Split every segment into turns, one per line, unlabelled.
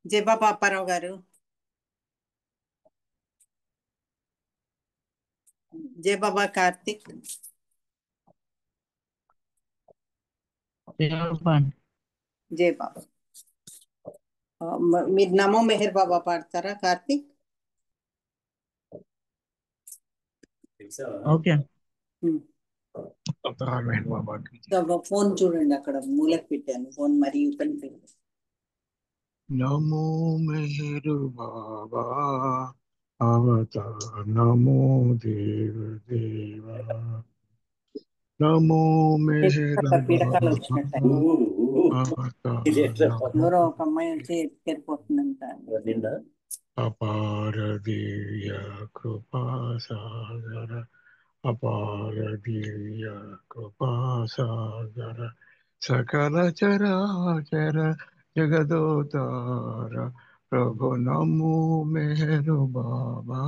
జయబాబా అప్పారావు గారు, జయబాబా కార్తిక్,
చెప్పండి.
జయబాబా. మీరు నమో మెహర్ బాబా పాడతారా కార్తిక్?
ఓకే.
ఫోన్ చూడండి, అక్కడ మూలకు పెట్టాను ఫోన్, మరి
నమో మెహరు బాబా అవతార్ నమో దేవ దేవా నమో మెహరు
పీడకాలు వచ్చినట్టు ఎవరో ఒక అమ్మాయి వచ్చి ఎత్తుకెళ్ళిపోతుందంట.
అపార దివ్య కృపా సాగర అపార దివ్య కృపా సాగర సకల చరాచర జగదోతార ప్రభు నమో మెహరు బాబా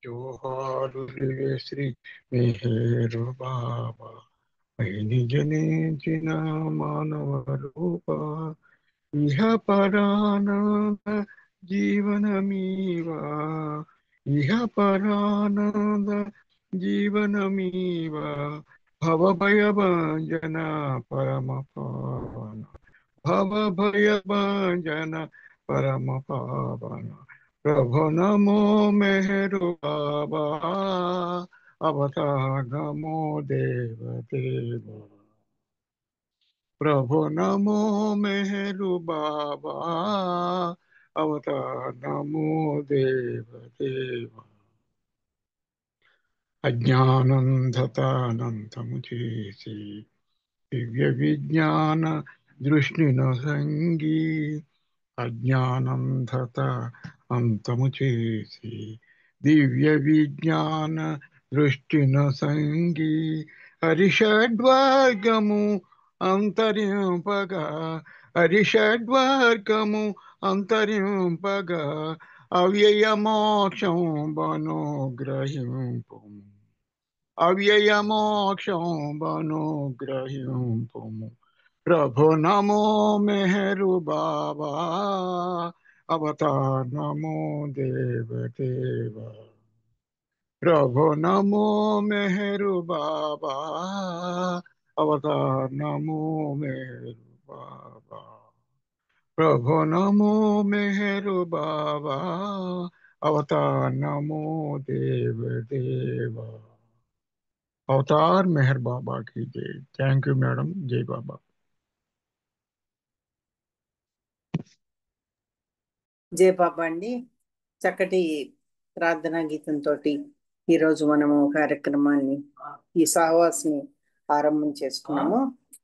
జోహారులే శ్రీ మెహరు బాబా జనించిన మానవ రూప ఇహ పరానంద జీవనమీవా ఇహ పరానంద జీవనమీవా భవభయ భంజన పరమ పావన భవభయ భంజన పరమ పావన ప్రభు నమో మెహరు బాబా అవతార్ నమో దేవ దేవ ప్రభు నమో మెహరు బాబా అవతార్ నమో దేవ దేవ అజ్ఞానందతానంతము చేసి దివ్య విజ్ఞాన దృష్టిన సంగీ అజ్ఞానందత అంతము చేసి దివ్య విజ్ఞాన దృష్టిన సంగీ హరిషడ్వర్గము అంతరింపగా హరిషడ్వర్గము అంతరింపగా అవ్యయ మోక్షం బనుగ్రహింపు అవ్యయ మోక్షం బనుగ్రహింపు ప్రభు నమో మెహరు బాబా అవతార్ నమో దేవ దేవ ప్రభు నమో మెహరు బాబా అవతార్ నమో మెహరు బాబా ప్రభు నమో మెహరు బాబా అవతార్ నమో దేవ దేవ అవతార్ మెహర్ బాబా की जय। థ్యాంక్ యూ మేడం, జై బాబా।
జయబాబా అండి, చక్కటి ప్రార్థనా గీతంతో ఈరోజు మనము కార్యక్రమాన్ని, ఈ సహవాసిని ఆరంభం చేసుకున్నాము.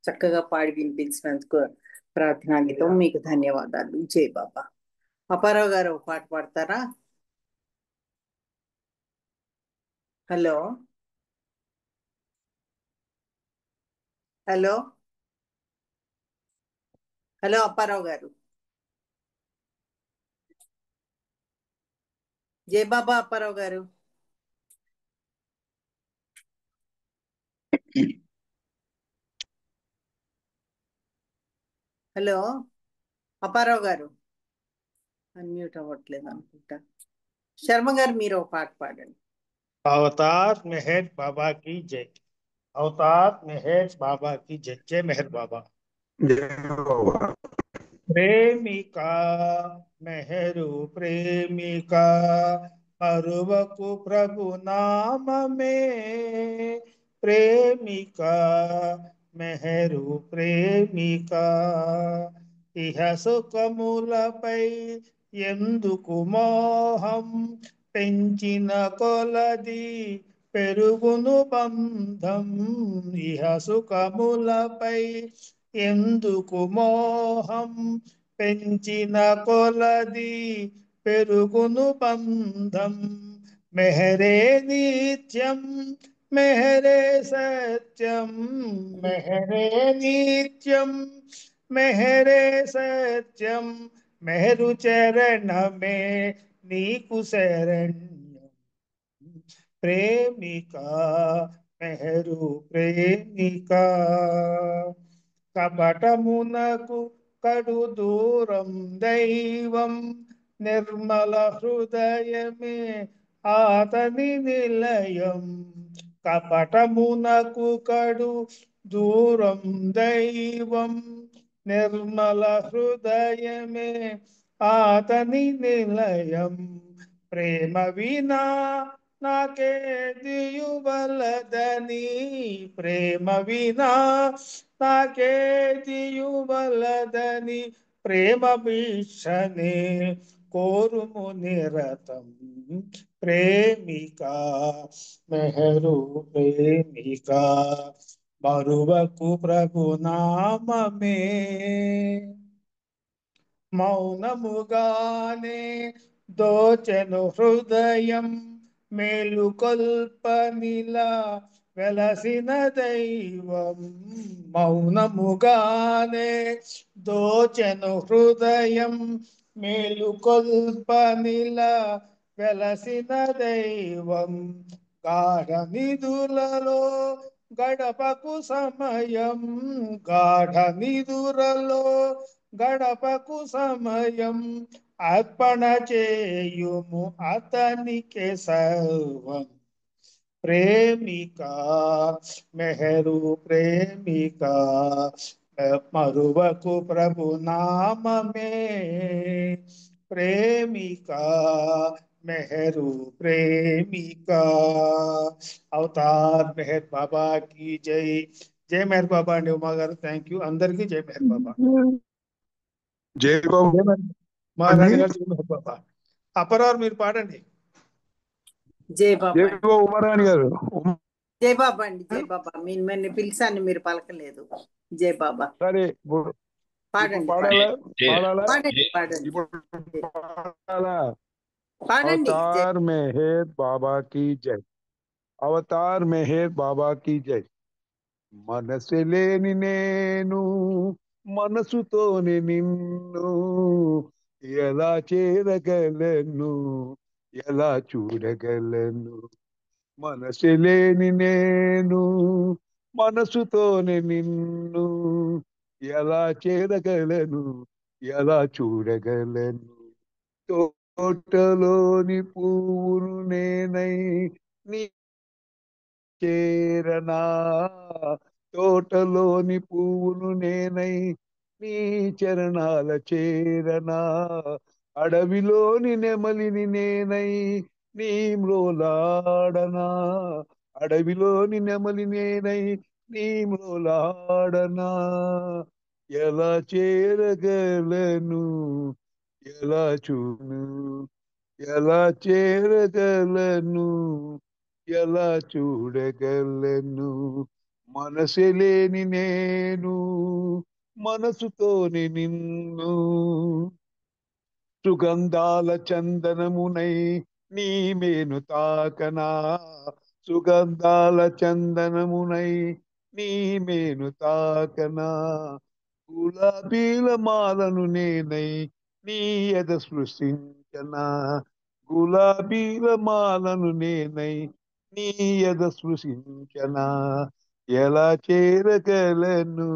చక్కగా పాడి వినిపించినందుకు ప్రార్థనా గీతం మీకు ధన్యవాదాలు. జై బాబా. అప్పారావు గారు ఒక పాట పాడతారా? హలో హలో హలో అప్పారావు గారు. జై బాబా అప్పారావు గారు. హలో అప్పారావు గారు, అన్మ్యూట్ అవ్వట్లేదు అనుకుంటా. శర్మ గారు, మీరు ఒక పాట పాడండి.
अवतार मेहर बाबा की जय। अवतार मेहर बाबा की जय। जय मेहर बाबा। प्रेमिका मेहरू प्रेमिका मरुवकु प्रभु नाम में प्रेमिका मेहरू प्रेमिका इह सुखमुलपై ఎందుకు మోహం పెంచిన కొలది పెరుగును బంధం ఇహ సుఖములపై ఎందుకు మోహం పెంచిన కొలది పెరుగును బంధం मेहरे नित्यम मेहरे सत्यम मेहरे नित्यम मेहरे सत्यम मेहरु चरण में नीकु शरण्यम प्रेमिका मेहरु प्रेमिका కపటమునకు కడు దూరం దైవం నిర్మల హృదయమే ఆతని నిలయం కపటమునకు కడు దూరం దైవం నిర్మల హృదయమే ఆతని నిలయం ప్రేమ వినా నాకేదియువలదని ప్రేమ వినా నాకేదియువలదని ప్రేమ భీషణే కోరుము నిరతం ప్రేమిక మెహరు ప్రేమిక మరువకు ప్రభు నామమే మౌనముగానే దోచెను హృదయం మేలుకొల్పనిలా వెలసిన దైవం మౌనముగానే దోచెను హృదయం మేలుకొల్పనిలా వెలసిన దైవం గాఢ నిధులలో గడపకు సమయం గాఢ నిధులలో గడపకు సమయం అర్పణ చేయుము అతనికి సర్వం ప్రేమిక మెహరు ప్రేమిక మరువకు ప్రభు నామమే ప్రేమిక మెహరు ప్రేమిక అవతార్ మెహర్ బాబా की జై జై మెహర్ బాబా అండి ఉమా గారు థ్యాంక్ యూ అందరికీ జై మెహర్ బాబా
జై బాబు
మహారాణి గారు జై మెహర్ బాబా అపరారు మీరు పాడండి
జై
జై
బాబా
బాబు ఉమారాణి గారు
జై బాబా అండి జై బాబా మిమ్మల్ని పిలిచాను మీరు పలకలేదు జై బాబా
సరే ఇప్పుడు
పాడండి
పాడాలా పాడాలా
పాడండి పాడండి
ఇప్పుడు పాడాలా
పాడండి జై
अवतार मेहर बाबा की जय अवतार मेहर बाबा की जय మనసు లేని నేను మనసుతోని నిన్ను ఎలా చేరగలను ఎలా చూడగలను మనసు లేని నేను మనసుతోని నిన్ను ఎలా చేరగలను ఎలా చూడగలను తోటలోని పువ్వును నేనై నీ చేరనా తోటలోని పువ్వును నేనై నీ చరణాల చేరనా అడవిలోని నెమలిని నేనై నీ మ్రోలాడనా అడవిలోని నెమలి నేనై నీ మ్రోలాడనా ఎలా చేరగలను ఎలా చూను ఎలా చేరగలను ఎలా చూడగలను మనసు లేని నేను మనసుతోని నిన్ను సుగంధాల చందనమునై నీ మేను తాకనా సుగంధాల చందనమునై నీ మేను తాకనా గులాబీల మాలను నేనై నీ ఎద స్పృశించనా గులాబీల మాలను నేనై నీ ఎద స్పృశించనా ఎలా చేరగలను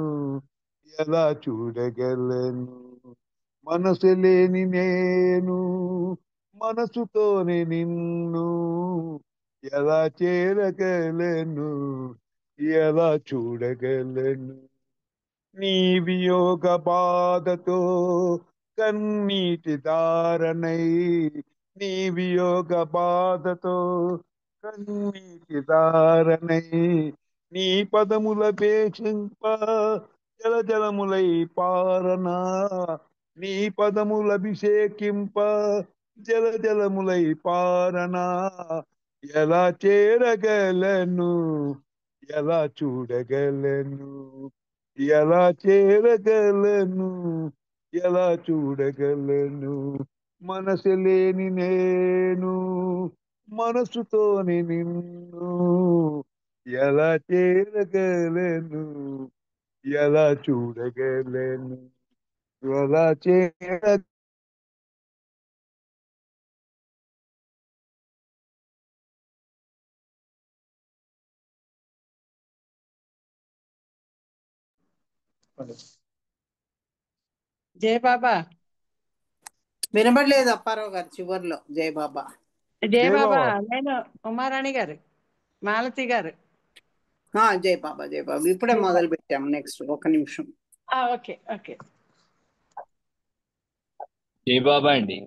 ఎలా చూడగలను మనసు లేని నేను మనసుతోనే నిన్ను ఎలా చేరగలను ఎలా చూడగలను నీ వియోగ బాధతో కన్నీటి దారనై నీ వియోగ బాధతో కన్నీటి దారనై నీ పదముల పేక్షింప జల జలములై పారనా నీ పదముల అభిషేకింప జల జలములై పారనా ఎలా చేరగలను ఎలా చూడగలను ఎలా చేరగలను ఎలా చూడగలను మనసు లేని నేను
మనసుతోని నిన్ను ఎలా చేరగలను, ఎలా చూడగలను, ఎలా చేర
జై బాబా.
వినబడలేదు అప్పారావు గారు చివర్లో జై బాబా.
జై
జై
బాబా.
బాబా.
నేను ఉమారాణి గారు, మాలతి గారు.
జై బాబా జై బాబా. ఇప్పుడే
జై బాబా.
మొదలు పెట్టాము. నెక్స్ట్ ఒక నిమిషం.
Okay okay.
జై బాబా అండి.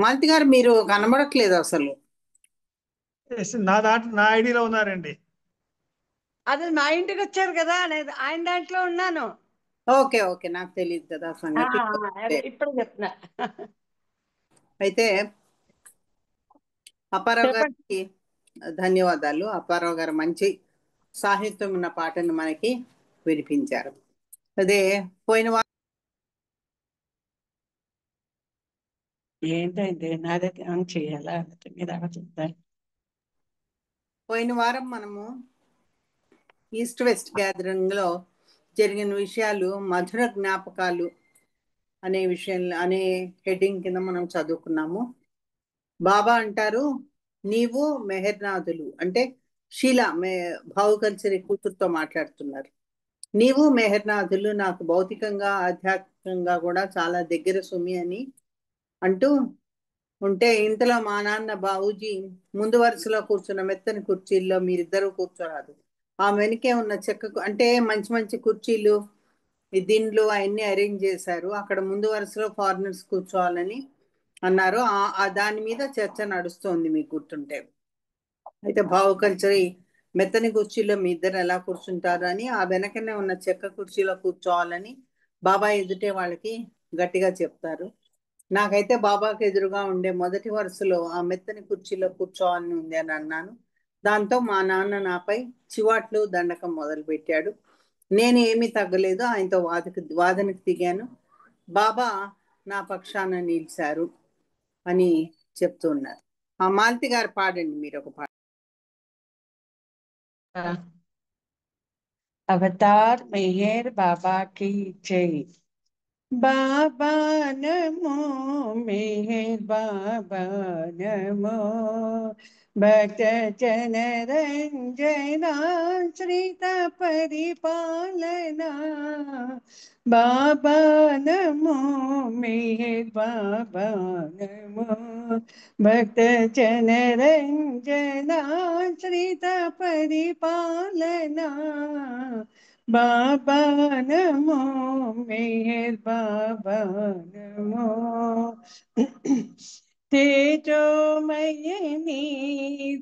మాలతి గారు మీరు కనబడట్లేదు అసలు.
నా ఐడిలో ఉన్నారండి.
అది మా ఇంటికి వచ్చారు కదా, నేను ఆయన దాంట్లో ఉన్నాను.
ఓకే ఓకే, నాకు తెలియదు కదా సంగతి.
అదే ఇప్పుడు చెప్తున్నా.
అయితే అప్పారావు
చెప్పండి.
గారికి ధన్యవాదాలు. అప్పారావు గారు మంచి సాహిత్యం ఉన్న పాటను మనకి వినిపించారు. అదే పోయిన వారం
ఏంటంటే నాదే ఆన్ చేయాలా, మీరు అలా చెప్తారు.
పోయిన వారం మనము ఈస్ట్ వెస్ట్ గ్యాదరింగ్ లో జరిగిన విషయాలు మధుర జ్ఞాపకాలు అనే విషయంలో అనే హెడ్డింగ్ కింద మనం చదువుకున్నాము. బాబా అంటారు, నీవు మెహర్నాథులు అంటే షీలా భావుకల్చరి కూతురుతో మాట్లాడుతున్నారు. నీవు మెహర్నాథులు నాకు భౌతికంగా ఆధ్యాత్మికంగా కూడా చాలా దగ్గర సుమి అని అంటూ ఉంటే, ఇంతలో మా నాన్న బాబూజీ ముందు వరుసలో కూర్చున్న మెత్తని కుర్చీల్లో మీరిద్దరూ కూర్చోరాదు, ఆ వెనుకే ఉన్న చెక్కకు అంటే మంచి మంచి కుర్చీలు ఈ దిండ్లు అవన్నీ అరేంజ్ చేశారు, అక్కడ ముందు వరుసలో ఫారినర్స్ కూర్చోవాలని అన్నారు. దాని మీద చర్చ నడుస్తోంది మీకు గుర్తుంటే. అయితే భావుకల్చరి మెత్తని కుర్చీలో మీ ఇద్దరు ఎలా కూర్చుంటారు అని ఆ వెనకనే ఉన్న చెక్క కుర్చీలో కూర్చోవాలని బాబా ఎదుటే వాళ్ళకి గట్టిగా చెప్తారు. నాకైతే బాబాకి ఎదురుగా ఉండే మొదటి వరుసలో ఆ మెత్తని కుర్చీలో కూర్చోవాలని ఉంది అని అన్నాను. దాంతో మా నాన్న నాపై చివాట్లు దండకం మొదలు పెట్టాడు. నేను ఏమీ తగ్గలేదు, ఆయనతో వాదనకు దిగాను. బాబా నా పక్షాన నిలిచారు అని చెప్తూ ఉన్నారు. ఆ మాలతి గారు పాడండి మీరు ఒక పాట.
అవతార్ మెహర్ బాబా की जय. बाबा नमो मेहर बाबा नमो, भक्त जन रंजनाश्रित परिपालना. बाबा नमो मेहर बाबा नमो, भक्त जन रंजनाश्रित परिपालना. बाबा नमो मेहर बाबा नमो. తేజోమయని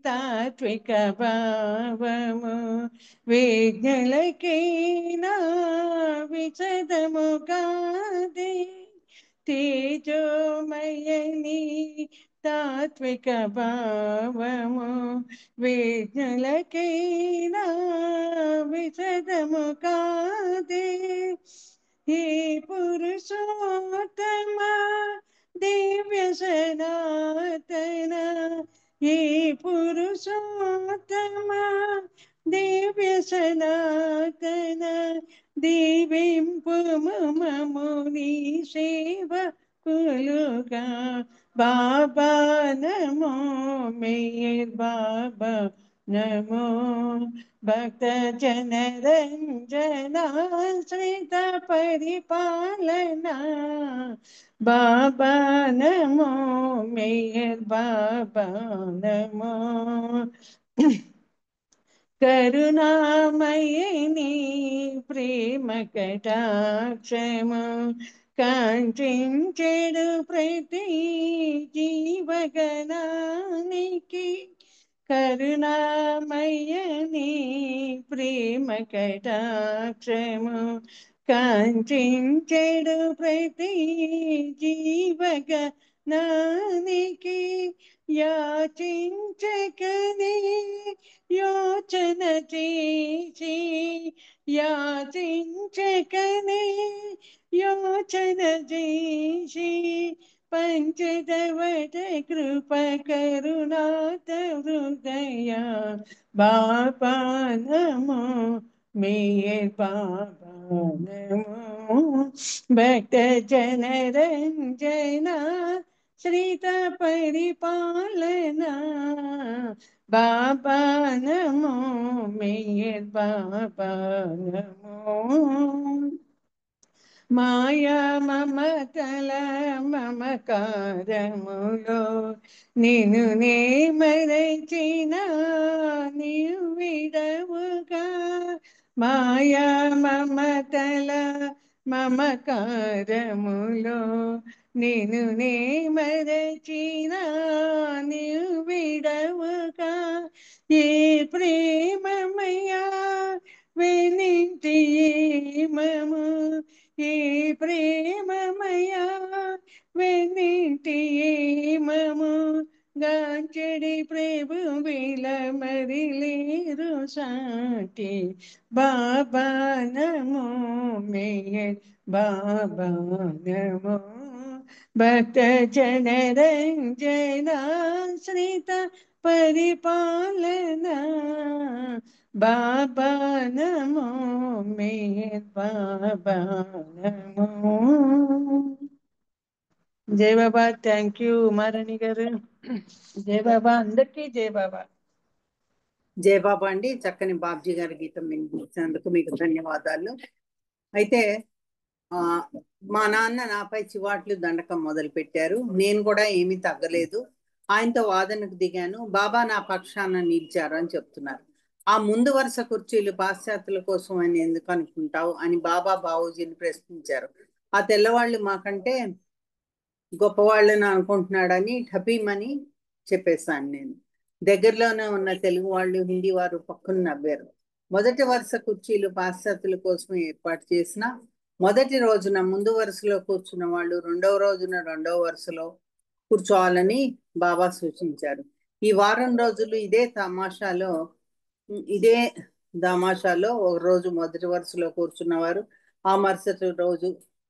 తాత్విక భావము విజ్ఞలకైనా విశదము కాదే. తేజోమయని తాత్విక భావము విజ్ఞలకైనా విశదము కాదే. హే పురుషోత్తమ దివ్య సనాతన, హే పురుషోత్తమ దివ్య సనాతన, దీవింపు మమము నీ సేవ కులుగా. బాబా నమో మేర్ బాబా నమో, భక్త జన రంజనాశ్రిత పరిపాలనా. బాబా నమో మేర్ బాబా నమో. కరుణామయని ప్రేమ కటాక్షము కాంక్షించెడు ప్రతి జీవగణానికి. కరుణామయని ప్రేమ కటాక్షము కాంక్షించెడు ప్రతి జీవగణానికి. యాచించకనే యోచన చేసి, యాచించకనే
యోచన చేసి పంచదవట కృప కరుణాత హృదయ బాబా నమో మేయర్ బాబా నమో భక్త జన రంజన శ్రీత పరిపాలన బాబా నమో మేయర్ బాబా నమో మాయా మమతల మమకారములో నిన్ను నే మరచిన నీవు విడవుగా మాయా మమతల మమకారములో నిన్ను నే మరచిన నీవు విడవుగా ఏ ప్రేమమయ్యా వెనింటి మము ఏ ప్రేమమయా వెన్నింటి మము గాంచెడి ప్రభు విల మరిలేరు సాటి బాబా నమో మేయర్ బాబా నమో భక్త జన రంజన శ్రీత పరిపాలన బాబా నమో మేయర్ బాబా నమో జై బాబా. థ్యాంక్ యూ ఉమారాణి గారు. జై బాబా. అందరికీ జై బాబా.
జై బాబా అండి. చక్కని బాబ్జీ గారి గీతం వినిపించినందుకు మీకు ధన్యవాదాలు. అయితే మా నాన్న నాపై చివాట్లు దండకం మొదలు పెట్టారు. నేను కూడా ఏమీ తగ్గలేదు. ఆయనతో వాదనకు దిగాను. బాబా నా పక్షాన నిలిచారు అని చెప్తున్నారు. ఆ ముందు వరుస కుర్చీలు పాశ్చాత్యుల కోసం అని ఎందుకు అనుకుంటావు అని బాబా బాబూజీని ప్రశ్నించారు. ఆ తెల్లవాళ్ళు మాకంటే గొప్పవాళ్ళని అనుకుంటున్నాడని ఠపీమని చెప్పేశాను నేను. దగ్గరలోనే ఉన్న తెలుగు వాళ్ళు, హిందీ వారు పక్కన నవ్వారు. మొదటి వరుస కుర్చీలు పాశ్చాత్యుల కోసం ఏర్పాటు చేసిన మొదటి రోజున ముందు వరుసలో కూర్చున్న వాళ్ళు రెండవ రోజున రెండవ వరుసలో కూర్చోవాలని బాబా సూచించారు. ఈ వారం రోజులు ఇదే దామాషాలో ఒక రోజు మొదటి వరుసలో కూర్చున్నవారు ఆ మరుసటి రోజు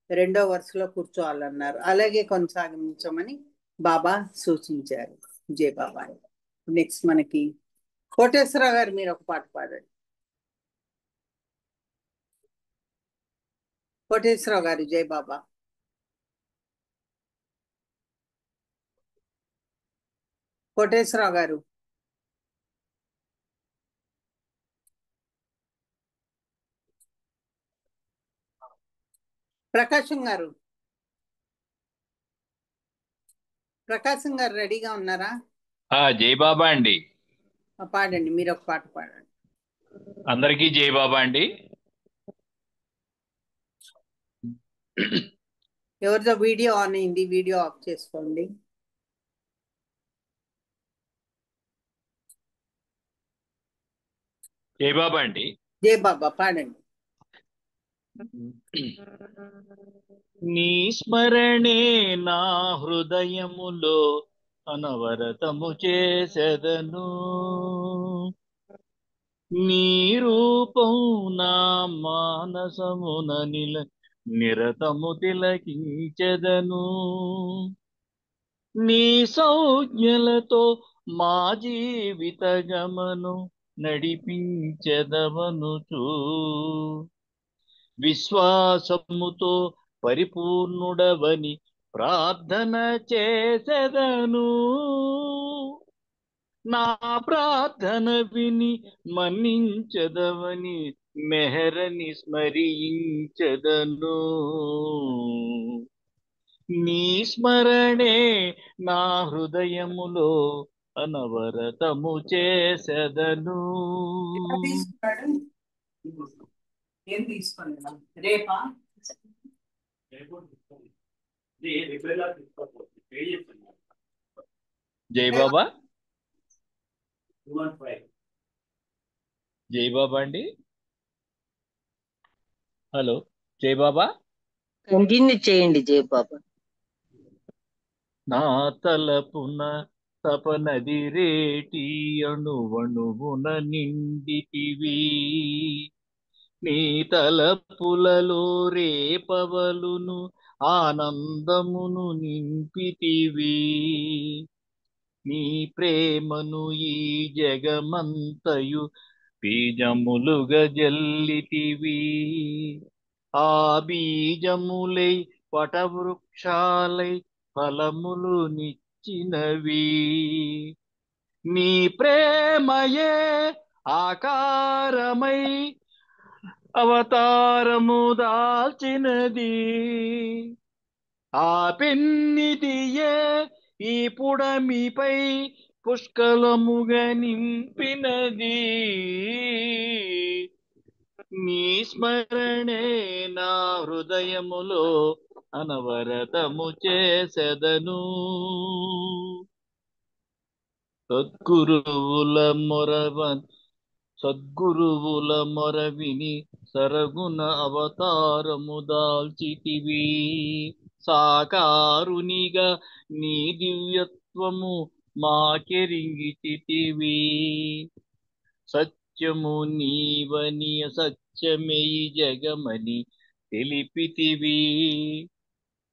రెండో వరుసలో కూర్చోవాలన్నారు. అలాగే కొనసాగించమని బాబా సూచించారు. జై బాబా. నెక్స్ట్ మనకి కోటేశ్వరరావు గారు మీరు ఒక పాట పాడండి. కోటేశ్వరరావు గారు జై బాబా. కోటేశ్వరరావు గారు. ప్రకాశం గారు. ప్రకాశం గారు రెడీగా ఉన్నారా?
జై బాబా అండి.
పాడండి, మీరు ఒక పాట పాడండి.
అందరికీ జై బాబా అండి.
ఎవరిదో వీడియో ఆన్ అయింది, వీడియో ఆఫ్ చేసుకోండి.
జై బాబా అండి.
జై బాబా పాడండి.
నీ స్మరణే నా హృదయములో అనవరతము చేసెదను, నీ రూపం నా మానసమున నిరతము తిలకించెదను, నీ సౌజ్ఞలతో మా జీవిత గమను నడిపించెదవనుచు, విశ్వాసముతో పరిపూర్ణుడవని ప్రార్థన చేసెదను, నా ప్రార్థన విని మన్నించదవని మెహరని స్మరించెదను, నీ స్మరణే నా హృదయములో అనవరతము చేసెదను.
ఏం తీసుకోండి రేపా?
జై బాబా. జై బాబా అండి. హలో జై బాబా.
కంటిన్యూ చేయండి జై బాబా.
నా తలపున తపనది రేటి అణువణువున నిండితివి, నీ తలపులలో రేపవలును ఆనందమును నింపితివి. నీ ప్రేమను ఈ జగమంతయు బీజములుగా జల్లితివి. ఆ బీజములై వటవృక్షాలై ఫలములు నిచ్చినవి. నీ ప్రేమయే ఆకారమై అవతారము దాల్చినది. ఆ పెన్నిదియే ఈ పుడమిపై పుష్కలముగా నింపినది. నీ స్మరణే నా హృదయములో అనవరతము చేసెదను. సద్గురువుల మొరవిని సరగుణ అవతారము దాల్చితివి. సాకారునిగా నీ దివ్యత్వము మాకెరింగితివి. సత్యము నీవని సత్యమే జగమని తెలిపితివి.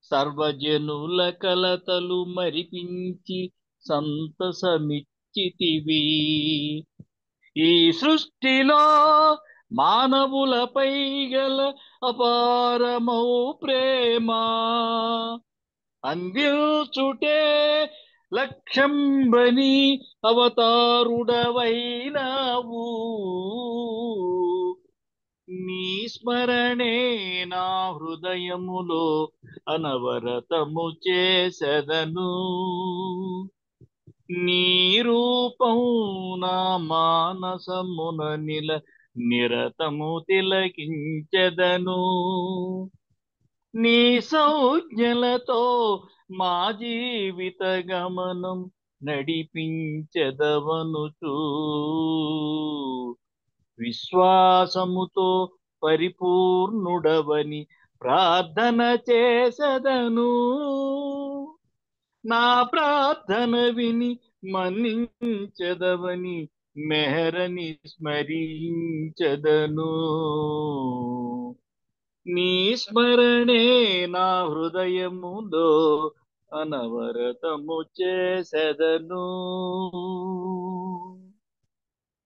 సర్వజనుల కలతలు మరిపించి సంతసమిచ్చితివి. ఈ సృష్టిలో మానవులపై గల అపారమౌ ప్రేమ అందించుటే లక్ష్యంబని అవతారుడవైనావు. నీ స్మరణే నా హృదయములో అనవరతము చేసెదను. నీ రూపం నా మానసమున నిరతము తిలకించెదను. నీ సంజ్ఞలతో మా జీవిత గమనం నడిపించెదవనుచు విశ్వాసముతో పరిపూర్ణుడవని ప్రార్థన చేసెదను. నా ప్రార్థన విని మన్నించెదవని మెహరని స్మరించెదను. నీ స్మరణే నా హృదయములో అనవరతము చేసెదను.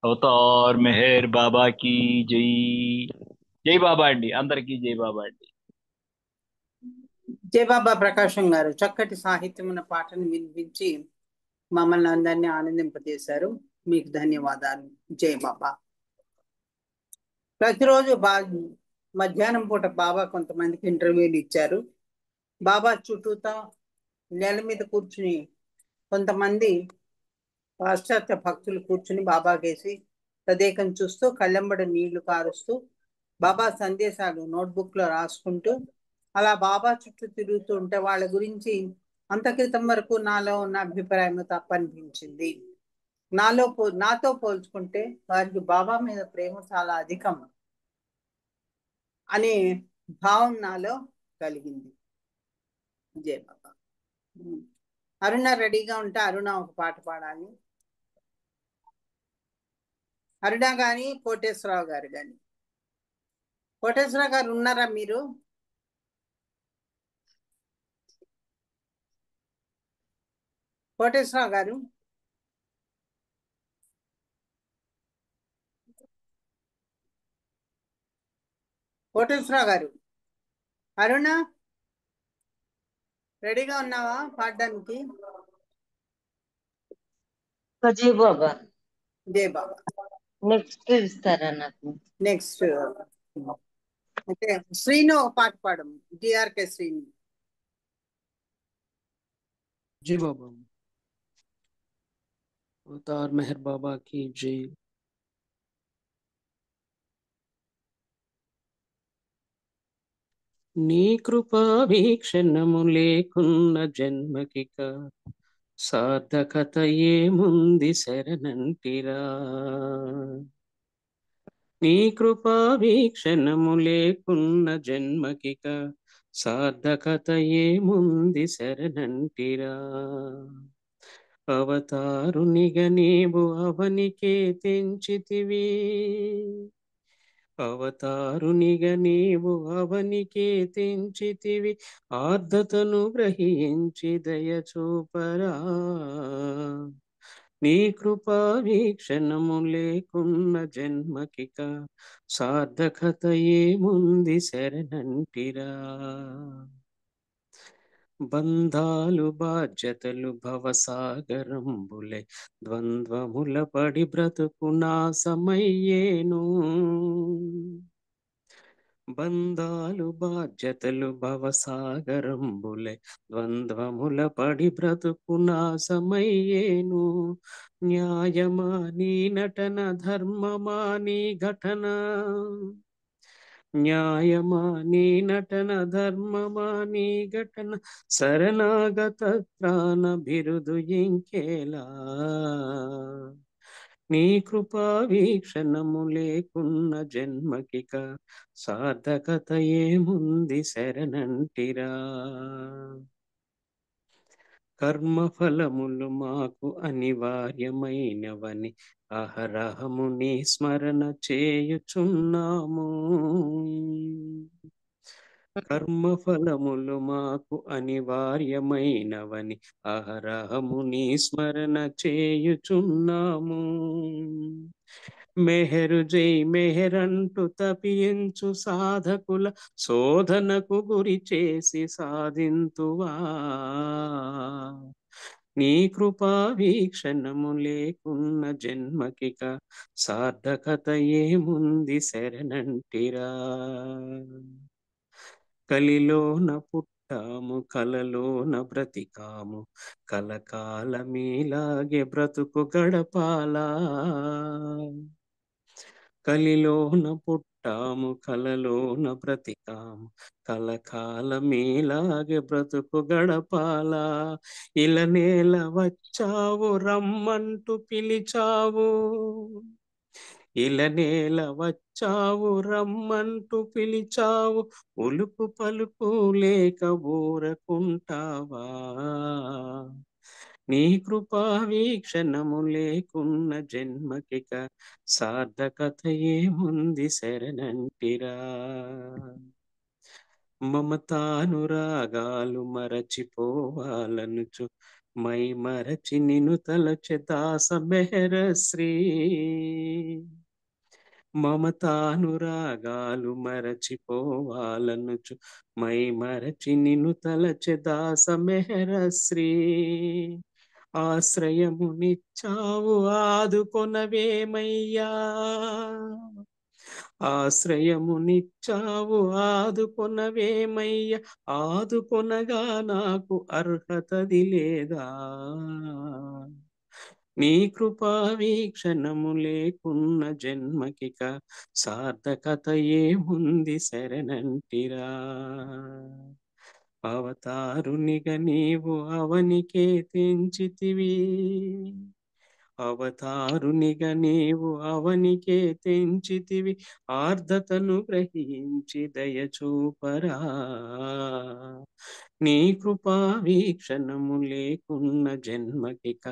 అవతార్ మెహర్ బాబాకి జై. జై బాబా అండి, అందరికీ జై బాబా అండి.
జై బాబా ప్రకాశం గారు చక్కటి సాహిత్యం ఉన్న పాటను వినిపించి మమ్మల్ని అందరినీ ఆనందింపజేశారు. మీకు ధన్యవాదాలు. జై బాబా. ప్రతిరోజు మధ్యాహ్నం పూట బాబా కొంతమందికి ఇంటర్వ్యూలు ఇచ్చారు. బాబా చుట్టూతా నేల మీద కూర్చుని కొంతమంది పాశ్చాత్య భక్తులు కూర్చుని బాబా కేసి తదేకం చూస్తూ కళ్ళెంబడి నీళ్లు కారుస్తూ బాబా సందేశాలు నోట్బుక్ లో రాసుకుంటూ అలా బాబా చుట్టూ తిరుగుతూ ఉంటే వాళ్ళ గురించి అంత క్రితం వరకు నాలో ఉన్న అభిప్రాయం తప్పనిపించింది. నాతో పోల్చుకుంటే వారికి బాబా మీద ప్రేమ చాలా అధికం అనే భావం నాలో కలిగింది. జై బాబా. అరుణ రెడీగా ఉంటే అరుణ ఒక పాట పాడాలి. అరుణ గాని కోటేశ్వరరావు గారు కానీ. కోటేశ్వరరావు గారు ఉన్నారా మీరు? కోటేశ్వరరావు గారు కోటేశ్వరరావు గారు అరుణ రెడీగా ఉన్నావా పాడడానికి?
జై బాబా.
జై బాబా.
నెక్స్ట్ ఇస్తారా నాకు?
నెక్స్ట్ అంటే శ్రీను ఒక పాట పాడము. డిఆర్కే శ్రీను.
जय बाबा। अवतार मेहर बाबा की जय। నీ కృపా వీక్షణము లేకున్న జన్మకిక సార్థకత ఏముంది శరణంటిరా. నీ కృపా వీక్షణము లేకున్న జన్మకిక సార్థకత ఏముంది శరణంటిరా. అవతారునిగా నీవు అవనికే తెంచితివి, అవతారునిగా నీవు అవనికే తెంచితివి, ఆర్ధతను గ్రహించి దయచూపరా. నీ కృపా వీక్షణము లేకున్న జన్మకిక సార్థకత ఏముంది శరణంటిరా. బంధాలు బాధ్యతలు భవసాగరంబులే, ద్వంద్వముల పడి బ్రతుకు నాశమయ్యేను. బంధాలు బాధ్యతలు భవసాగరంబులే, ద్వంద్వముల పడి బ్రతుకు నాశమయ్యేను. న్యాయమా నీ నటన, ధర్మమా నీ ఘటన, న్యాయమా నీ నటన, ధర్మమా నీ ఘటన, శరణాగత త్రాణ బిరుదు ఇంకేలా. నీ కృపా వీక్షణము లేకున్న జన్మకిక సార్థకత ఏముంది శరణంటిరా. కర్మఫలములు మాకు అనివార్యమైనవని అహరహము నీ స్మరణ చేయుచున్నాము. కర్మఫలములు మాకు అనివార్యమైనవని అహరహము నీ స్మరణ చేయుచున్నాము. మెహరు జై మెహరంటూ తపించు సాధకుల శోధనకు గురి చేసి సాధింతువా. నీ కృపా వీక్షణము లేకున్న జన్మకిక సార్థకత ఏముంది శరణంటిరా. కలిలోన పుట్టాము కలలోన బ్రతికాము, కలకాలమీలాగే బ్రతుకు గడపాలా. కలిలోన పుట్టాము కలలోన బ్రతికాము, కలకాలమీలాగే బ్రతుకు గడపాలా. ఇలనేల వచ్చావు రమ్మంటూ పిలిచావు, ఇలనేల వచ్చావు రమ్మంటూ పిలిచావు, ఉలుకు పలుకు లేక ఊరకుంటావా. నీ కృపా వీక్షణము లేకున్న జన్మకిక సార్థకత ఏముంది శరణంటిరా. మమతానురాగాలు మరచిపోవాలనుచు మై మరచి నిను తలచె దాస మెహరశ్రీ. మమతానురాగాలు మరచిపోవాలనుచు మై మరచి నిను తలచె దాస మెహరశ్రీ. ఆశ్రయమునిచ్చావు ఆదుకొనవేమయ్యా, ఆశ్రయమునిచ్చావు ఆదుకొనవేమయ్య, ఆదుకొనగా నాకు అర్హతది లేదా. నీ కృపా వీక్షణము లేకున్న జన్మకిక సార్థకత ఏముంది శరణంటిరా. అవతారునిగా నీవు అవనికే తెంచితివి, అవతారునిగా నీవు అవనికే తెంచితివి, ఆర్ధతను గ్రహించి దయచూపరా. నీ కృపా వీక్షణము లేకున్న జన్మకిక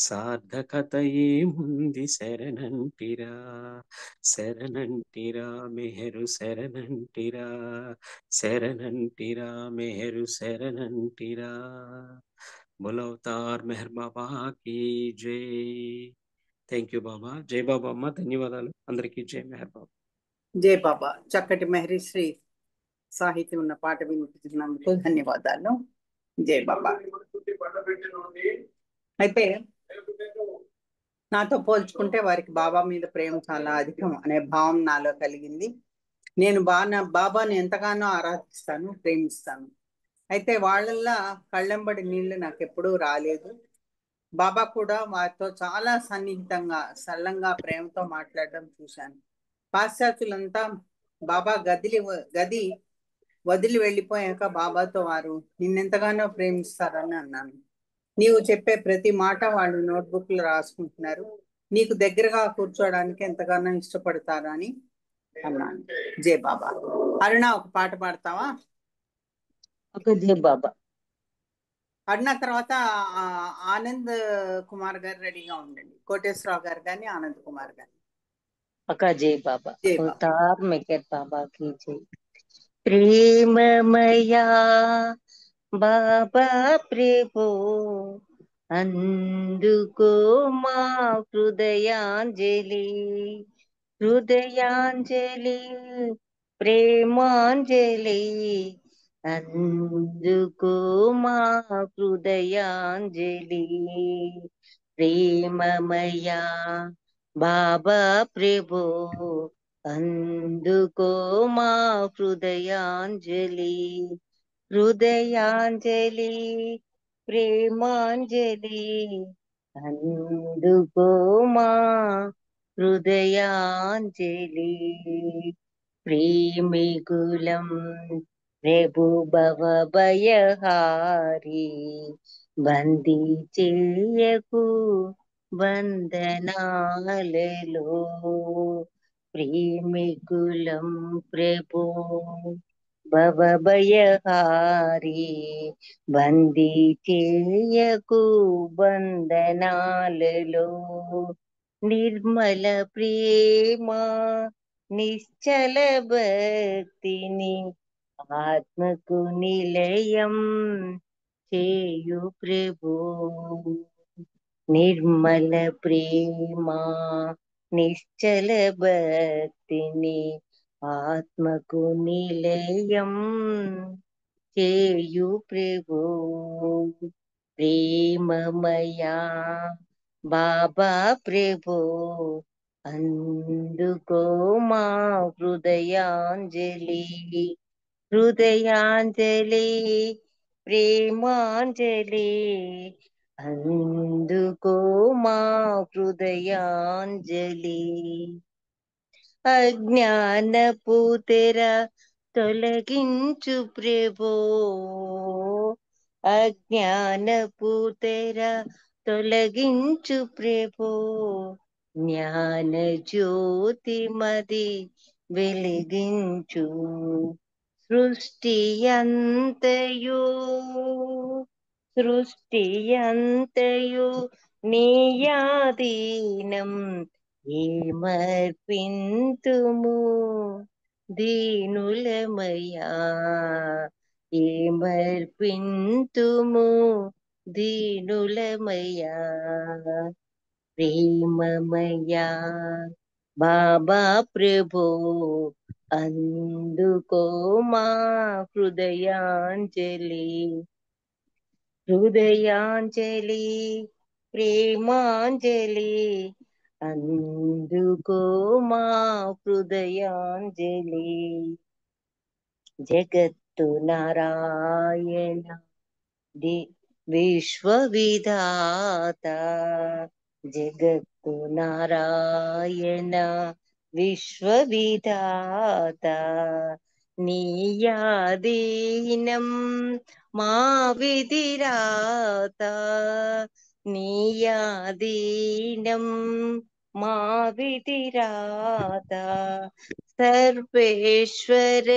సార్థకత ఏముంది శరణంటిరా. శరణంటిరా మెహరు శరణంటిరా, శరణంటిరా మెహరు శరణంటిరా. బోలో అవతార్ మెహర్ బాబా की జై. థ్యాంక్ యూ బాబా. జై బాబా అమ్మ. ధన్యవాదాలు అందరికీ. జై మెహర్ బాబా.
జై బాబా. చక్కటి మెహరిశ్రీ సాహిత్యం ఉన్న పాట వినిపించినందుకు ధన్యవాదాలు. జై బాబా. అయితే నాతో పోల్చుకుంటే వారికి బాబా మీద ప్రేమ చాలా అధికం అనే భావం నాలో కలిగింది. నేను బాబాని ఎంతగానో ఆరాధిస్తాను, ప్రేమిస్తాను. అయితే వాళ్ళల్లా కళ్ళెంబడి నీళ్లు నాకు ఎప్పుడూ రాలేదు. బాబా కూడా వారితో చాలా సన్నిహితంగా సరళంగా ప్రేమతో మాట్లాడడం చూశాను. పాశ్చాత్యులంతా బాబా గది వదిలి వెళ్ళిపోయాక బాబాతో వారు నిన్నెంతగానో ప్రేమిస్తారని అన్నాను. నీవు చెప్పే ప్రతి మాట వాళ్ళు నోట్బుక్లో రాసుకుంటున్నారు, నీకు దగ్గరగా కూర్చోడానికి ఎంతగానో ఇష్టపడతారు అని అన్నాను. జై బాబా. అరుణ, ఒక పాట పాడతావా?
ఒక జై బాబా.
అరుణ తర్వాత ఆనంద్ కుమార్ గారు రెడీగా ఉండండి. కోటేశ్వరరావు గారు కానీ ఆనంద్ కుమార్ గారు.
अका जय बाबा।
जय बाबा।
अवतार मेहर बाबा की जय। प्रेममया बाबा प्रभो అందుకో మా హృదయాంజలి హృదయాంజలి ప్రేమాంజలి అందుకో మా హృదయాంజలి ప్రేమమయా బాబా ప్రభో అందుకో మా హృదయాంజలి హృదయాంజలి ప్రేమాంజలి అందుకో మా హృదయాంజలి ప్రేమికులం ప్రభు భవ భయహారి బందీ చేయకు వందనాలలో ప్రేమికులం ప్రభు భవ భయహారి బందీ చేయకు బంధనాలలో నిర్మల ప్రేమ నిశ్చల భక్తిని ఆత్మకు నిలయం చేయు ప్రభు నిర్మల ప్రేమ నిశ్చల భక్తిని ఆత్మకు నిలయం చేయు ప్రభు ప్రేమమయా బాబా ప్రభు అందుకో మా హృదయాంజలి హృదయాంజలి ప్రేమాంజలి అందుకో మా హృదయాంజలి అజ్ఞానపు తెర తొలగించు ప్రభో అజ్ఞానపు తెర తొలగించు ప్రభో జ్ఞాన జ్యోతి మది వెలిగించు సృష్టి అంతయు నీయాధీనం ఏమర్పింతుము దీనులమయ్యా ఏమర్పింతుము దీనులమయ్యా ప్రేమమయ్యా బాబా ప్రభో అందుకో మా హృదయాంజలి హృదయాంజలి ప్రేమాంజలి అందుకో మా హృదయాంజలి జగత్తు నారాయణ విశ్వవిధాత జగత్తు నారాయణ విశ్వవిధాత నీయాధీనం మా విధిరాత నీయాధీనం మా విధిరాత సర్వేశ్వర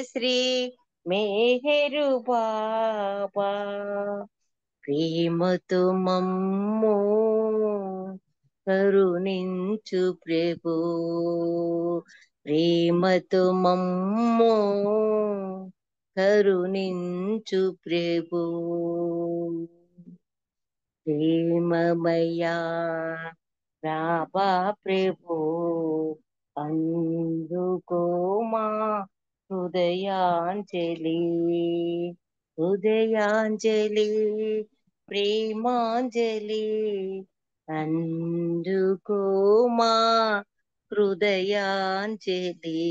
శ్రీ మేహరు బాబా ప్రేమతో మమ్ము కరుణించు ప్రభు ప్రేమతో మమ్ము కరుణించు ప్రభు ప్రేమమయా బాబా ప్రభు అందుకో మా హృదయాంజలి హృదయాంజలి ప్రేమాంజలి అందుకో మా హృదయాంజలి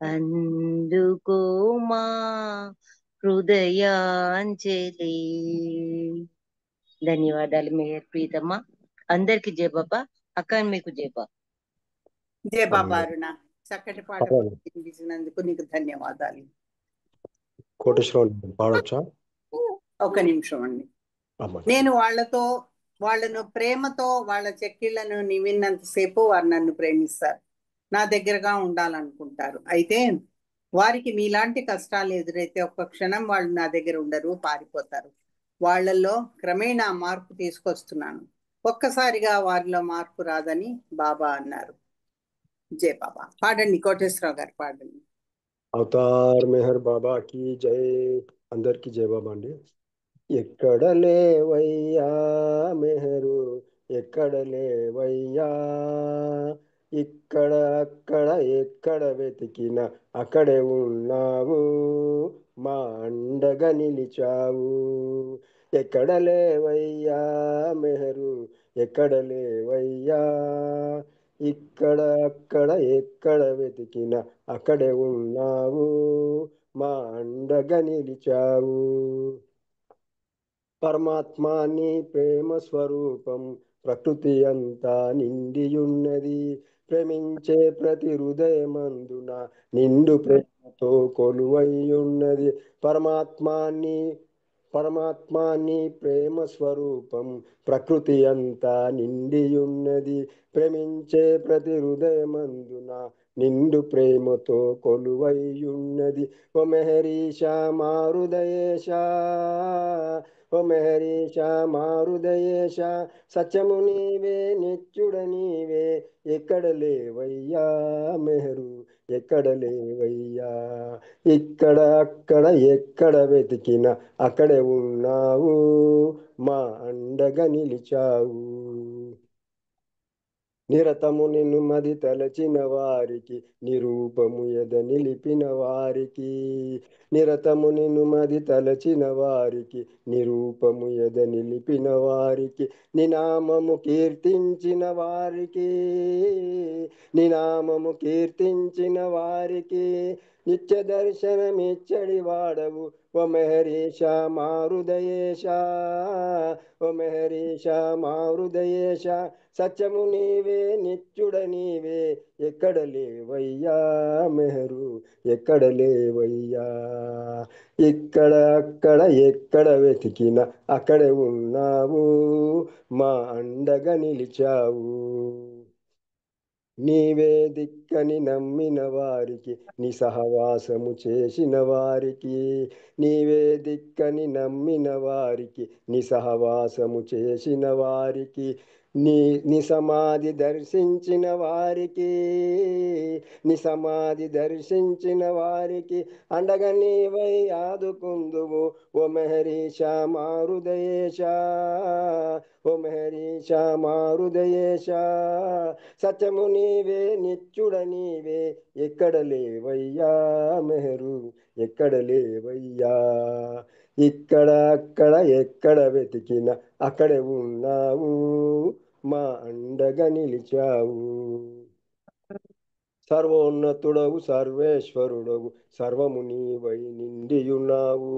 అందుకో మా హృదయాంజలి ధన్యవాదాలు మేయర్ ప్రీతమ్మ అందరికి జయ బాబా అక్క మీకు జయ బాబా
జయ బాబా అరుణ చక్కటి పాట వినిపించినందుకు నీకు ధన్యవాదాలు
కోటేశ్వరరావు పాడొచ్చా
ఒక నిమిషం అండి నేను వాళ్ళను ప్రేమతో వాళ్ళ చెక్కిళ్లను నివిన్నంతసేపు వారు నన్ను ప్రేమిస్తారు నా దగ్గరగా ఉండాలనుకుంటారు అయితే వారికి మీలాంటి కష్టాలు ఎదురైతే ఒక్క క్షణం వాళ్ళు నా దగ్గర ఉండరు పారిపోతారు వాళ్ళల్లో క్రమేణా మార్పు తీసుకొస్తున్నాను ఒక్కసారిగా వారిలో మార్పు రాదని బాబా అన్నారు. జై బాబా. పాడండి, కోటేశ్వరరావు గారు పాడండి.
అవతార్ మెహర్ బాబా కి జై. అందరికి జై బాబా అండి. ఎక్కడ లేవయ్యా మెహరు, ఎక్కడ లేవయ్యా, ఇక్కడ అక్కడ ఎక్కడ వెతికినా అక్కడే ఉన్నావు, మా అండగా నిలిచావు. ఎక్కడ లేవయ్యా మెహరు, ఎక్కడ లేవయ్యా, ఇక్కడ అక్కడ ఎక్కడ వెతికినా అక్కడే ఉన్నావు, మా అండగా నిలిచావు. పరమాత్మ నీ ప్రేమ స్వరూపం ప్రకృతి అంతా నిండియున్నది, ప్రేమించే ప్రతి హృదయమందున నిండు ప్రేమతో కొలువైయున్నది. పరమాత్మ నీ ప్రేమ స్వరూపం ప్రకృతి అంతా నిండియున్నది, ప్రేమించే ప్రతి హృదయమందున నిండు ప్రేమతో కొలువైయున్నది. ఓ మెహరీషా మా హృదయేశా, ఓ మెహరీషా మా హృదయేశా, సత్యము నీవే నిత్యుడ నీవే, ఎక్కడ లేవయ్యా మెహరు, ఎక్కడ లేవయ్యా, ఇక్కడ అక్కడ ఎక్కడ వెతికినా అక్కడే ఉన్నావు, మా అండగా నిలిచావు. నిరతము నిన్ను మది తలచిన వారికి, నిరూపము ఎద నిలిపిన వారికి, నిరతము నిన్ను మది తలచిన వారికి, నిరూపము ఎద నిలిపిన వారికి, నినామము కీర్తించిన వారికి, నినామము కీర్తించిన వారికి, నిత్య దర్శనమిచ్చడి వాడవు ఓ మెహరీషా మా హృదయేశా, ఓ మెహరీషా మా హృదయేశా, సత్యము నీవే నిత్యుడ నీవే, ఎక్కడ లేవయ్యా మెహరు, ఎక్కడ లేవయ్యా, ఇక్కడ అక్కడ ఎక్కడ వెతికినా అక్కడే ఉన్నావు, మా అండగా నిలిచావు. నీవే దిక్కని నమ్మిన వారికి, నీ సహవాసము చేసిన వారికి, నీవే దిక్కని నమ్మిన వారికి, నీ సహవాసము చేసిన వారికి, నీ సమాధి దర్శించిన వారికి, నీ సమాధి దర్శించిన వారికి, అండగా నీవై ఆదుకుందువు ఓ మెహరీషా మా హృదయేశా, ఓ మెహరీషా మా హృదయేశా, సత్యము నీవే నిత్యుడ నీవే, ఎక్కడ లేవయ్యా మెహరు, ఎక్కడ లేవయ్యా, ఇక్కడ అక్కడ ఎక్కడ వెతికినా అక్కడే ఉన్నావు, మా అండగా నిలిచావు. సర్వోన్నతుడవు సర్వేశ్వరుడవు, సర్వము నీవై నిండియున్నావు,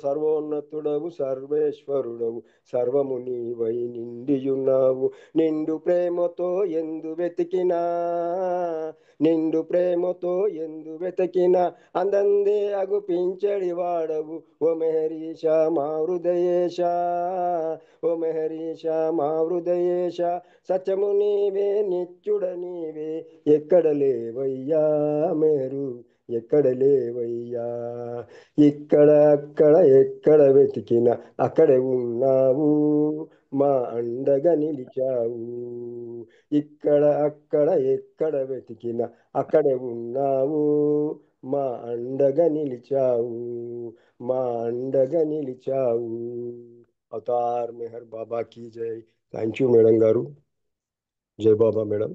సర్వోన్నతుడవు సర్వేశ్వరుడవు, సర్వము నీవై నిండియున్నావు. నిండు ప్రేమతో ఎందు వెతికినా, నిండు ప్రేమతో ఎందు వెతికినా అందందే అగుపించడి వాడవు ఓ మెహరీషా మా హృదయేశా, ఓ మెహరీషా మా హృదయేశా, సత్యము నీవే నిత్యుడ నీవే, ఎక్కడ లేవయ్యా మెహరు, ఎక్కడ లేవయ్యా, ఇక్కడ అక్కడ ఎక్కడ వెతికినా అక్కడే ఉన్నావు, మా అండగా నిలిచావు. ఇక్కడ అక్కడ ఎక్కడ వెతికినా అక్కడే ఉన్నావు, మా అండగా నిలిచావు, మా అండగా నిలిచావు. అవతార్ మెహర్ బాబా की जय. థ్యాంక్ యూ మేడం గారు. జై బాబా మేడం.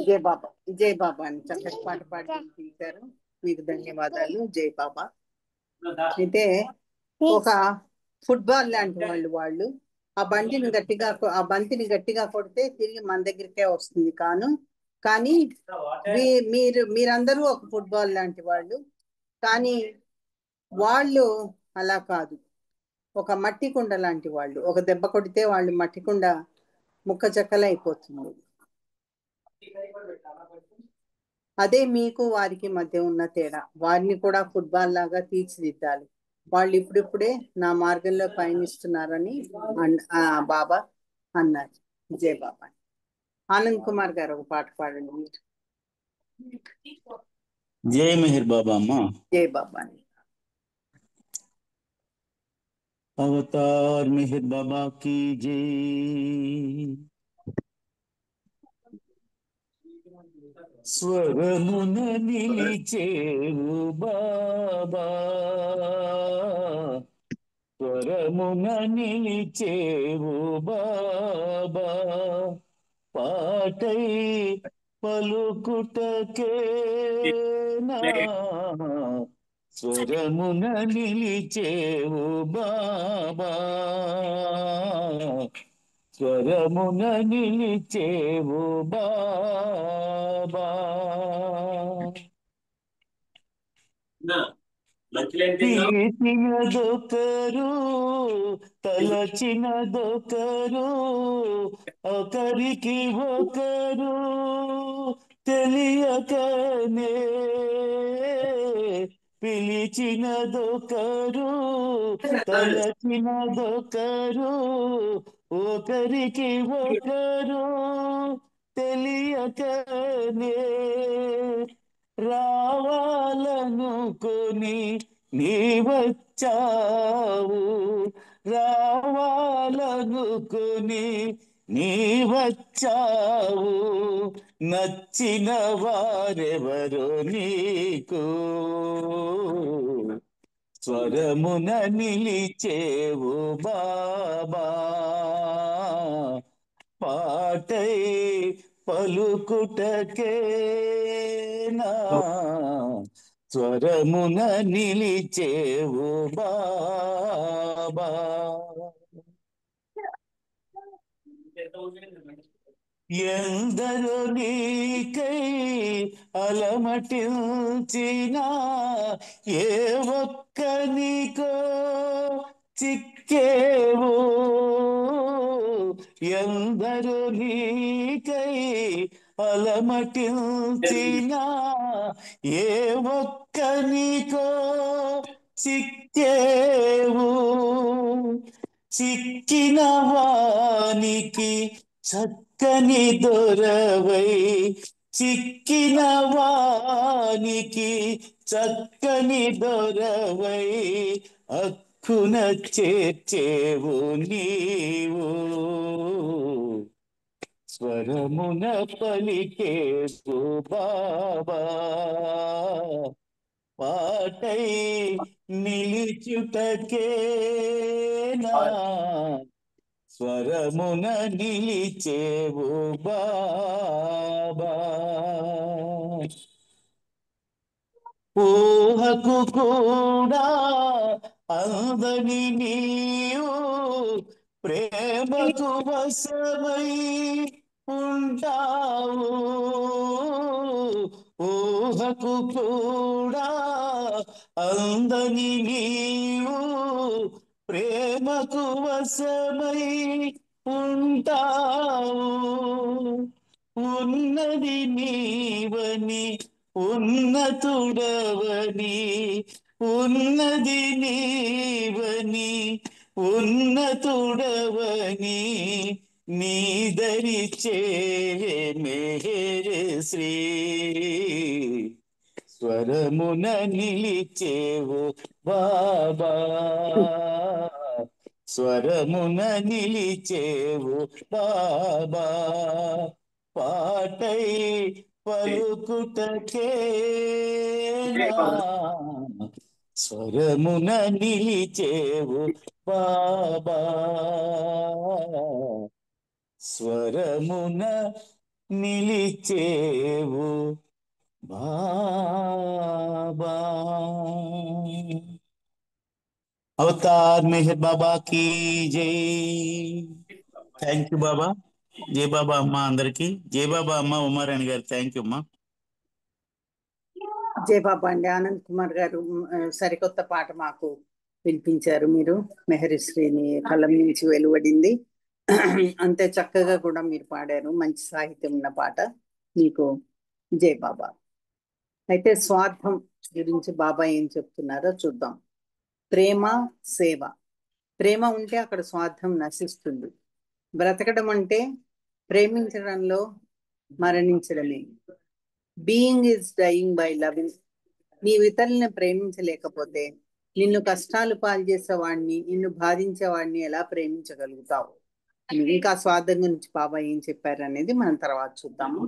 జై బాబా. జై బాబా అని చక్కటి పాట పాడారు, మీకు ధన్యవాదాలు. జై బాబా. అయితే ఒక ఫుట్బాల్ లాంటి వాళ్ళు ఆ బంతిని గట్టిగా కొడితే తిరిగి మన దగ్గరికే వస్తుంది. కానీ మీరందరూ ఒక ఫుట్బాల్ లాంటి వాళ్ళు, కానీ వాళ్ళు అలా కాదు. ఒక మట్టి కుండ లాంటి వాళ్ళు. ఒక దెబ్బ కొడితే వాళ్ళు మట్టి కుండ ముక్క చెక్కలైపోతుంది. అదే మీకు వారికి మధ్య ఉన్న తేడా. వారిని కూడా ఫుట్బాల్ లాగా తీర్చిదిద్దాలి. వాళ్ళు ఇప్పుడిప్పుడే నా మార్గంలో పయనిస్తున్నారని బాబా అన్నారు. జై బాబా. ఆనంద్ కుమార్ గారు ఒక పాట పాడండి మీరు.
జై మెహర్ బాబా అమ్మ.
జై బాబా.
अवतार मेहर बाबा की जय। స్వరమున నిలిచేవు బాబా, స్వరమున నిలిచేవు బాబా, పాటై పలుకుటకేనా స్వరమున నిలిచేవు బాబా, స్వరమున నిలిచేవు బాబా. పిలిచినదొకరు తలచినదొకరు, ఒకరికి ఒకరు తెలియకనే, పిలిచినదొకరు తలచినదొకరు, ఒకరికి ఒకరు తెలియకనే, రావాలనుకొని నీ వచ్చావు, రావాలనుకొని నీ వచ్చావు, నచ్చిన వారెవరో నీకు స్వరమున నిలిచేవు బాబా, పాటై పలుకుటకేనా స్వరమున నిలిచేవు బాబా. ఎందరో నీకై అలమటించినా ఏ ఒక్కనికో చిక్కేవు, ఎందరో నీకై అలమటించినా ఏ ఒక్కనికో చిక్కేవు, చిక్కిన వానికి చక్కని దొరవై, చిక్కిన వానికి చక్కని దొరవై, అక్కున చేర్చేవు నీవు, స్వరమున పలికేవు బాబా, పాటై నిలిచుటకేనా స్వరమున నిలిచేవు బాబా. ఊహకు కూడా అందని నీవు ప్రేమకు వశమై ఉంటావు, ఊహకు కూడా అందని నీవు ప్రేమకు వశమై ఉంటావు, ఉన్నది నీవని ఉన్నతుడవని, ఉన్నది నీవని ఉన్నతుడవని, నీదరి చేరే మేరే శ్రీ, స్వరమున నిలిచేవు బాబా, స్వరమున నిలిచేవు బాబా, పాటై పలుకుటకేనా స్వరమున నిలిచేవు బాబా, స్వరమున నిలిచేవు బాబా. అవతార్ మెహర్ బాబా की జై. థ్యాంక్ యూ బాబా. జై బాబా అమ్మ అందరికి. జై బాబా అమ్మ ఉమారాణి గారు. థ్యాంక్ యూ అమ్మా.
జై బాబా అండి. ఆనంద్ కుమార్ గారు సరికొత్త పాట మాకు వినిపించారు మీరు. మెహరిశ్రీని కలం నుంచి వెలువడింది. అంతే చక్కగా కూడా మీరు పాడారు. మంచి సాహిత్యం ఉన్న పాట. మీకు జై బాబా. అయితే స్వార్థం గురించి బాబా ఏం చెప్తున్నారో చూద్దాం. ప్రేమ, సేవ. ప్రేమ ఉంటే అక్కడ స్వార్థం నశిస్తుంది. బ్రతకడం అంటే ప్రేమించడంలో మరణించడమే. Being is dying by loving. నీవు ఇతరులను ప్రేమించలేకపోతే నిన్ను కష్టాలు పాలు చేసేవాడిని, నిన్ను బాధించేవాడిని ఎలా ప్రేమించగలుగుతావు? ఇంకా స్వార్థం గురించి బాబా ఏం చెప్పారు అనేది మనం తర్వాత చూద్దాము.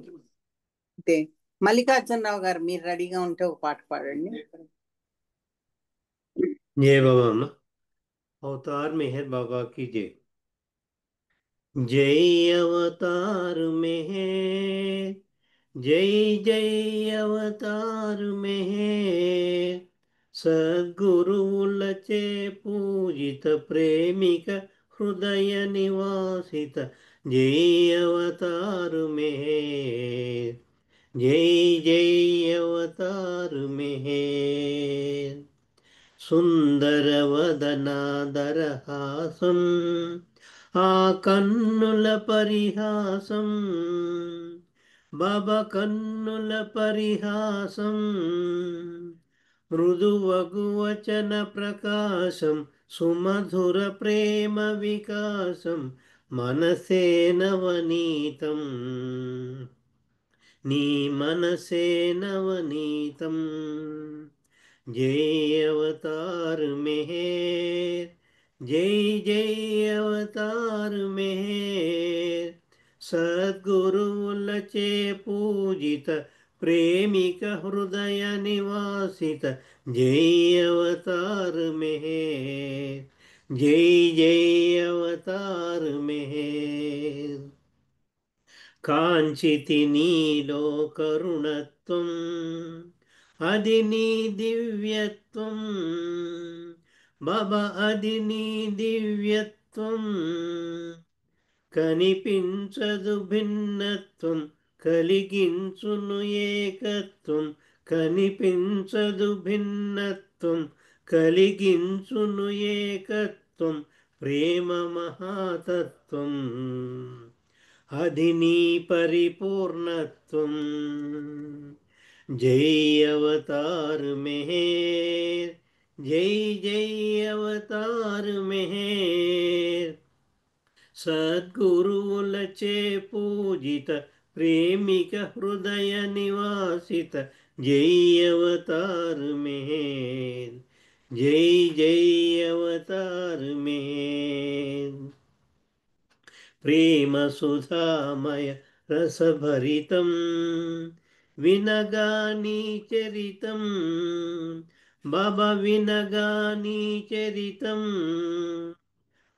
అయితే మల్లికార్జునరావు గారు మీరు రెడీగా ఉంటే ఒక పాట పాడండి.
जय बाबा अम्मा। अवतार मेहर बाबा की जय। जय अवतार मेहर, जय जय अवतार मेहर, सद्गुरुवुलचे पूजित प्रेमिक हृदय निवासित जय अवतार मेहर, जय जय अवतार मेहर। సుందర వదనాదరహాసం ఆ కన్నుల పరిహాసం, బాబా కన్నుల పరిహాసం, మృదువగు వచన ప్రకాశం, సుమధుర ప్రేమ వికాసం, మనసే నవనీతం, నీ మనసే నవనీతం। जय अवतार मेहर, जय जय अवतार मेहर, सद्गुरुवुलचे पूजित प्रेमिक हृदय निवासित जय अवतार मेहर, जय जय अवतार मेहर। కాంచితి నీలో కరుణత్వం, అది నీ దివ్యత్వం, బాబా అది నీ దివ్యత్వం, కనిపించదు భిన్నత్వం, కలిగించును ఏకత్వం, కనిపించదు భిన్నత్వం, కలిగించును ఏకత్వం, ప్రేమ మహాతత్వం, అది నీ పరిపూర్ణత్వం। జై అవతార్ మెహర్, జై జై అవతార్ మెహర్, సద్గురువులచే పూజిత ప్రేమిక హృదయ నివాసిత జై అవతార్ మెహర్, జై జై అవతార్ మెహర్। ప్రేమ సుధామయ రసభరితం వినగాని చరితం, బాబా వినగాని చరితం,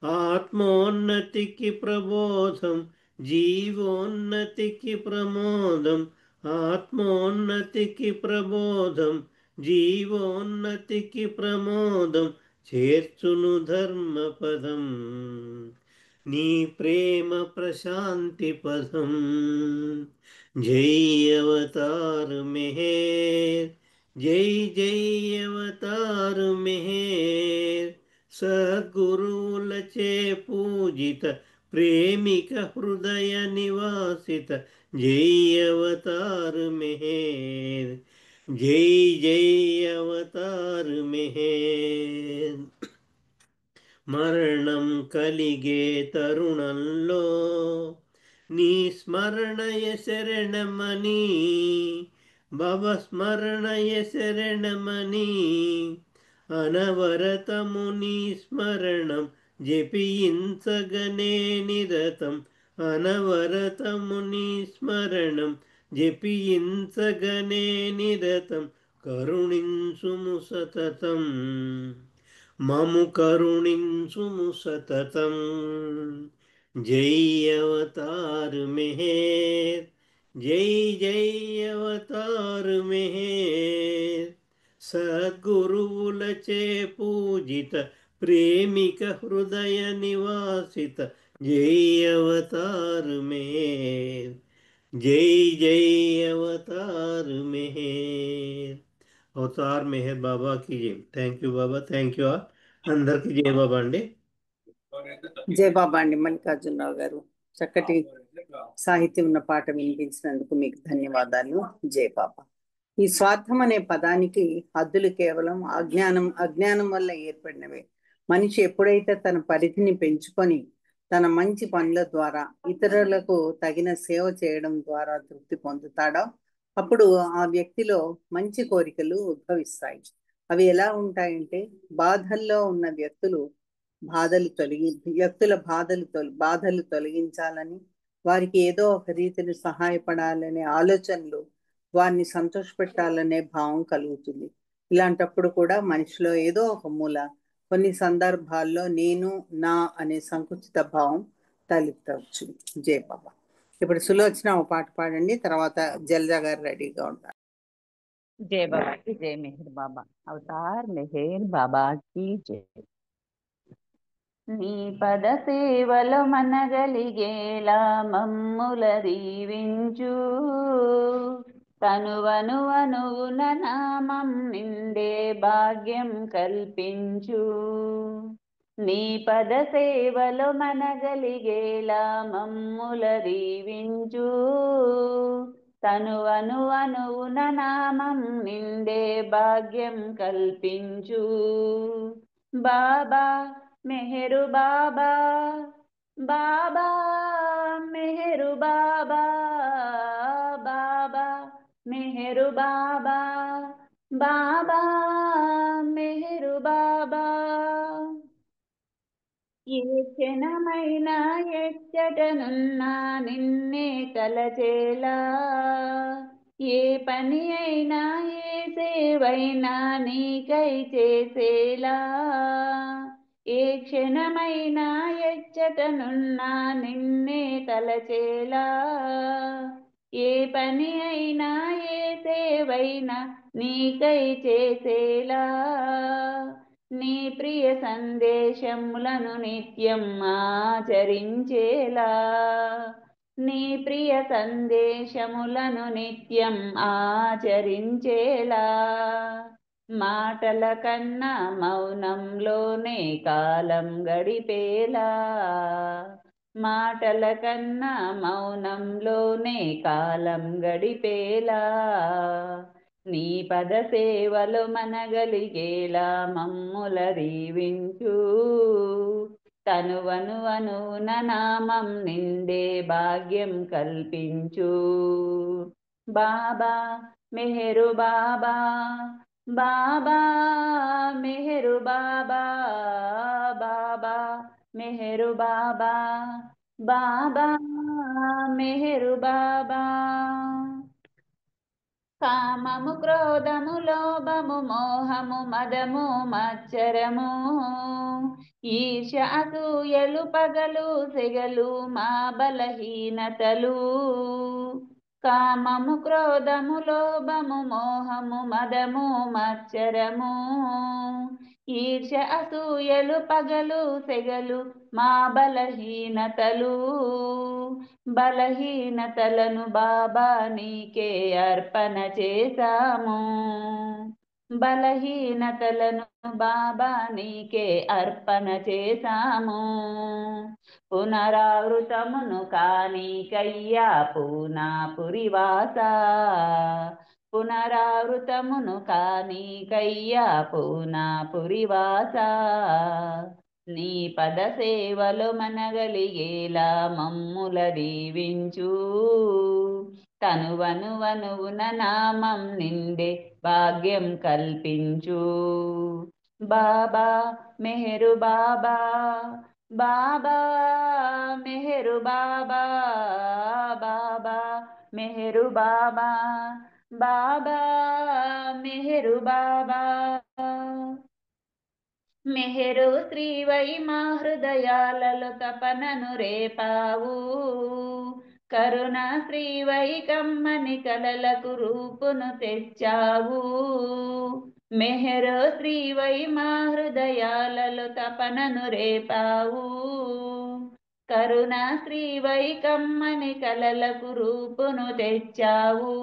ఆత్మోన్నతికి ప్రబోధం, జీవోన్నతికి ప్రమోదం, ఆత్మోన్నతికి ప్రబోధం, జీవోన్నతికి ప్రమోదం, చేర్చును ధర్మపదం, నీ ప్రేమ ప్రశాంతి పదం। జై అవతార్ మెహర్, జై జై అవతార్ మెహర్, సద్గురువులచే పూజిత ప్రేమిక హృదయ నివాసిత జై అవతార్ మెహర్, జై జై అవతార్ మెహర్। మరణం కలిగే తరుణంలో నీ స్మరణయ శరణమని, భవ స్మరణయ శరణమని, అనవరతము నీ స్మరణం జపించగనే నిరతం, అనవరతము నీ స్మరణం జపించగనే నిరతం, కరుణించుము సతతం, మము కరుణించుము సతతం। జై అవతార్ మెహర్, జై జై అవతార్ మెహర్, సద్గురువులచే పూజిత ప్రేమిక హృదయ నివాసిత జై అవతార్ మెహర్, జై జై అవతార్ మెహర్। అవతార్ మెహర్ బాబా की जय। Thank you Baba, thank you all, అందరికి జై బాబా అండి।
జై బాబా అండి. మల్లికార్జునరావు గారు చక్కటి సాహిత్యం ఉన్న పాట వినిపించినందుకు మీకు ధన్యవాదాలు. జై బాబా. ఈ స్వార్థం అనే పదానికి హద్దులు కేవలం అజ్ఞానం వల్ల ఏర్పడినవే. మనిషి ఎప్పుడైతే తన పరిధిని పెంచుకొని తన మంచి పనుల ద్వారా ఇతరులకు తగిన సేవ చేయడం ద్వారా తృప్తి పొందుతాడో అప్పుడు ఆ వ్యక్తిలో మంచి కోరికలు ఉద్భవిస్తాయి. అవి ఎలా ఉంటాయంటే, బాధల్లో ఉన్న వ్యక్తుల బాధలు తొలగించాలని, వారికి ఏదో ఒక రీతిని సహాయపడాలనే ఆలోచనలు, వారిని సంతోషపెట్టాలనే భావం కలుగుతుంది. ఇలాంటప్పుడు కూడా మనిషిలో ఏదో ఒక మూల కొన్ని సందర్భాల్లో నేను నా అనే సంకుచిత భావం తలెత్తవచ్చు. జై బాబా. ఇప్పుడు సులోచన ఒక పాట పాడండి, తర్వాత జలజా గారు రెడీగా ఉంటారు.
जय बाबा की जय मेहर बाबा अवतार मेहर बाबा की जय నీ పద సేవలు మనగలిగేలా మమ్ముల దీవించు తనువను అనువున నామం నిండే భాగ్యం కల్పించు నీ పద సేవలు మనగలిగేలా మమ్ముల దీవించు తనువను అనువున నామం నిండే భాగ్యం కల్పించు బాబా మెహరు బాబా బాబా మెహరు బాబా బాబా మెహరు బాబా బాబా మెహరు బాబా ఏ క్షణమైనా ఎచ్చటనున్నా నిన్నే తలచేలా ఏ పని అయినా ఏ సేవైనా నీకై చేసేలా ఏ క్షణమైనా ఎచ్చటనున్నా నిన్నే తలచేలా ఏ పని అయినా ఏ సేవైనా నీకై చేసేలా నీ ప్రియ సందేశములను నిత్యం ఆచరించేలా నీ ప్రియ సందేశములను నిత్యం ఆచరించేలా మాటల కన్నా మౌనంలోనే కాలం గడిపేలా మాటల కన్నా మౌనంలోనే కాలం గడిపేలా నీ పద సేవలు మనగలిగేలా మమ్ముల దీవించు తనువను అనున నామం నిండే భాగ్యం కల్పించు బాబా మెహరు బాబా బాబా మెహరు బాబా బాబా మెహరు బాబా బాబా మెహరు బాబా కామము క్రోధము లోభము మోహము మదము మచ్చరము ఈర్ష అసూయలు పగలు సెగలు మా బలహీనతలు కామము క్రోధము లోభము మోహము మదము మచ్చరము ఈర్ష అసూయలు పగలు సెగలు మా బలహీనతలు బలహీనతలను బాబా నీకే అర్పణ చేశాము బలహీనతలను బాబా నీకే అర్పణ చేశాము పునరావృతమును కానీకయ్యా పూనాపురివాస పునరావృతమును కానీకయ్యా పూనాపురివాస నీ పద సేవలు మనగలిగేలా మమ్ముల దీవించు తనువను అనువున నామం నిండే భాగ్యం కల్పించు బాబా మెహరు బాబా బాబా మెహరు బాబా బాబా మెహరు బాబా బాబా మెహరు బాబా మెహరు శ్రీవై మా హృదయాలలో తపనను రేపావు కరుణ శ్రీవై కమ్మని కలలకు రూపును తెచ్చావు మెహరు శ్రీవై మా హృదయాలలో తపనను రేపావు కరుణ శ్రీవై కమ్మని కలలకు రూపును తెచ్చావు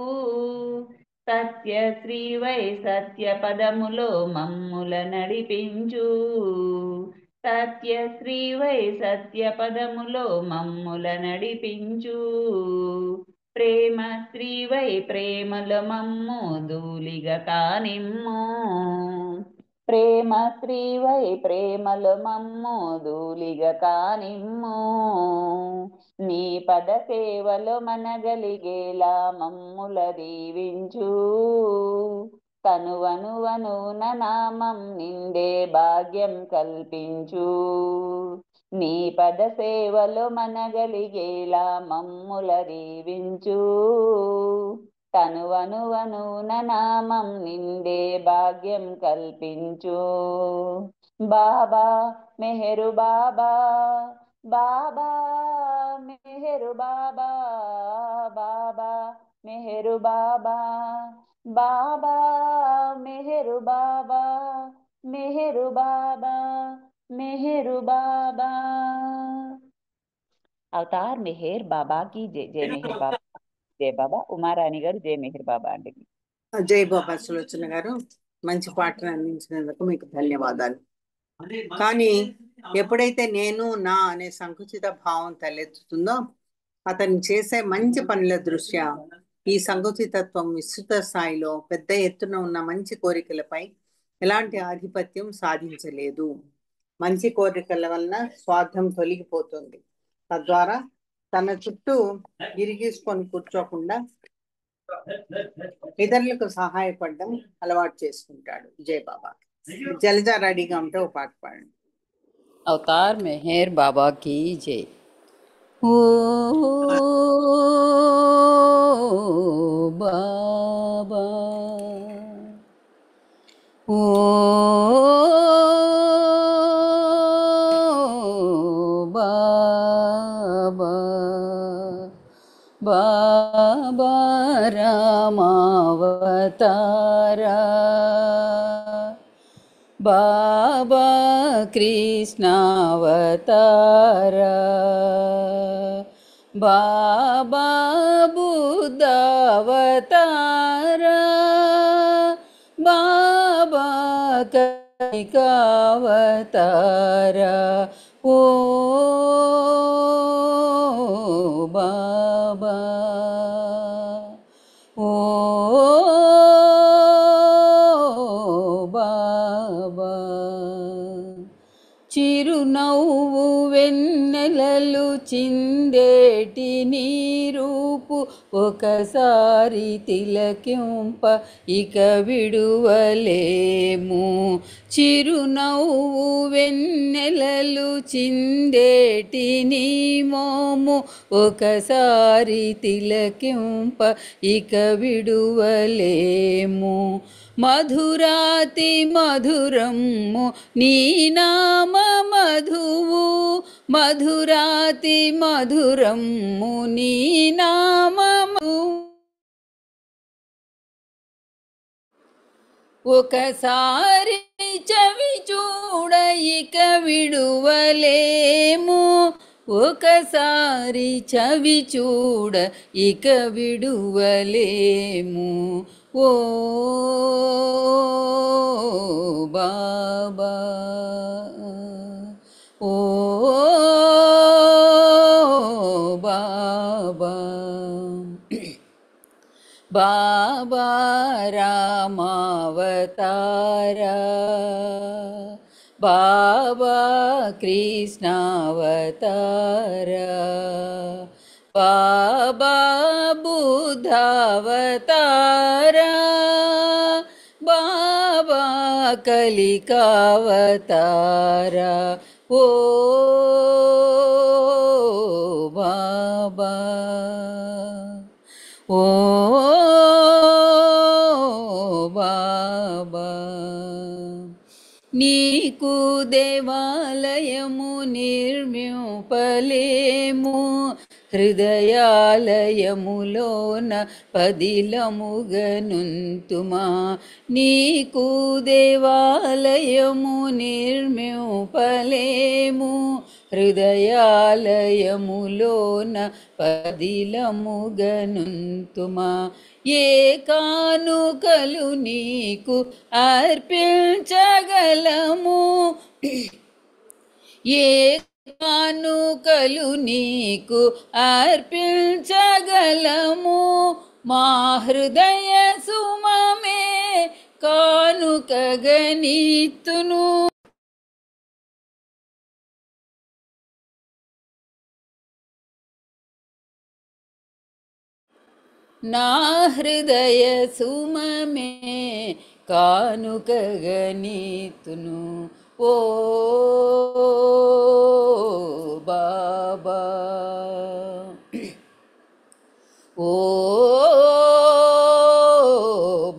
సత్య శ్రీవై సత్య పదములో మమ్ముల నడిపించు సత్య శ్రీవై సత్య పదములో మమ్ముల నడిపించు ప్రేమ శ్రీవై ప్రేమలో మమ్ము ధూళిగా కానిమ్ము ప్రేమ శ్రీవై ప్రేమలో మమ్ము ధూళిగా కానిమ్ము నీ పద సేవలు మనగలిగేలా మమ్ముల దీవించు తనువనువనున నామం నిండే భాగ్యం కల్పించు. నీ పద సేవలో మనగలిగేలా మమ్ముల దీవించు. తనువనువనున నామం నిండే భాగ్యం కల్పించు. బాబా మెహరు బాబా, బాబా మెహరు బాబా, బాబా మెహరు బాబా, బాబా మెహరు బాబా, మెహరు బాబా, మెహరు బాబా. అవతార్ మెహర్ బాబా की जय. जय मेहर बाबा, जय बाबा. ఉమారాణి గారు జై మెహర్ బాబా అండి.
జై బాబా సులోచన గారు, మంచి పాటను అందించినందుకు మీకు ధన్యవాదాలు. కానీ ఎప్పుడైతే నేను నా అనే సంకుచిత భావం తలెత్తుతుందో అతను చేసే మంచి పనుల దృష్ట్యా ఈ సంకుచితత్వం విస్తృత స్థాయిలో పెద్ద ఎత్తున ఉన్న మంచి కోరికలపై ఎలాంటి ఆధిపత్యం సాధించలేదు. మంచి కోరికల వలన స్వార్థం తొలగిపోతుంది. తద్వారా తన చుట్టూ గిరిగీసుకొని కూర్చోకుండా ఇతరులకు సహాయపడడం అలవాటు చేసుకుంటాడు. జై బాబా. జలజ రెడీగా ఉంటే ఒక పాట పాడండి.
अवतार मेहर बाबा की जय. ओ बाबा, ओ बाबा, बाबा रामावतारा, बाबा कृष्णावतारा, बाबा बुद्धावतारा, बाबा कलिकावतारा. ओ बाबा, ओ బాబా. చిరునవ్వు వెన్నెలలు చిందేటి నీ రూపు ఒకసారి తిలకింప ఇక విడువలేము. చిరునవ్వు వెన్నెలలు చిందేటి నీ మోము ఒకసారి తిలకింప ఇక విడువలేము. మధురాతి మధురము నీ నామ మధువు, మధురాతి మధురము నీ నామము ఒకసారి చవి చూడ ఇక విడువలేము. ఒకసారి చవి చూడ ఇక విడువలేము. ఓ బాబా, ఓ బాబా, బాబా రామావతారా, బాబా కృష్ణావతారా, బాబా బుద్ధావతారా, బాబా కలికావతారా. ఓ బాబా, ఓ బాబా. నీకు దేవాలయము నిర్మింపలేము, హృదయాలయములోన పదిలముగనుంతుమా. నీకు దేవాలయము నిర్మింపలేము, హృదయాలయములోన పదిలముగనుంతుమా. ఏ కానుకలు నీకు అర్పించగలము, ఏ కానుకలు నీకు అర్పించగలము. మా హృదయ సుమమే కానుకగనిత్తును. నా హృదయ సుమమే కానుకగనీతును ఓ బాబా ఓ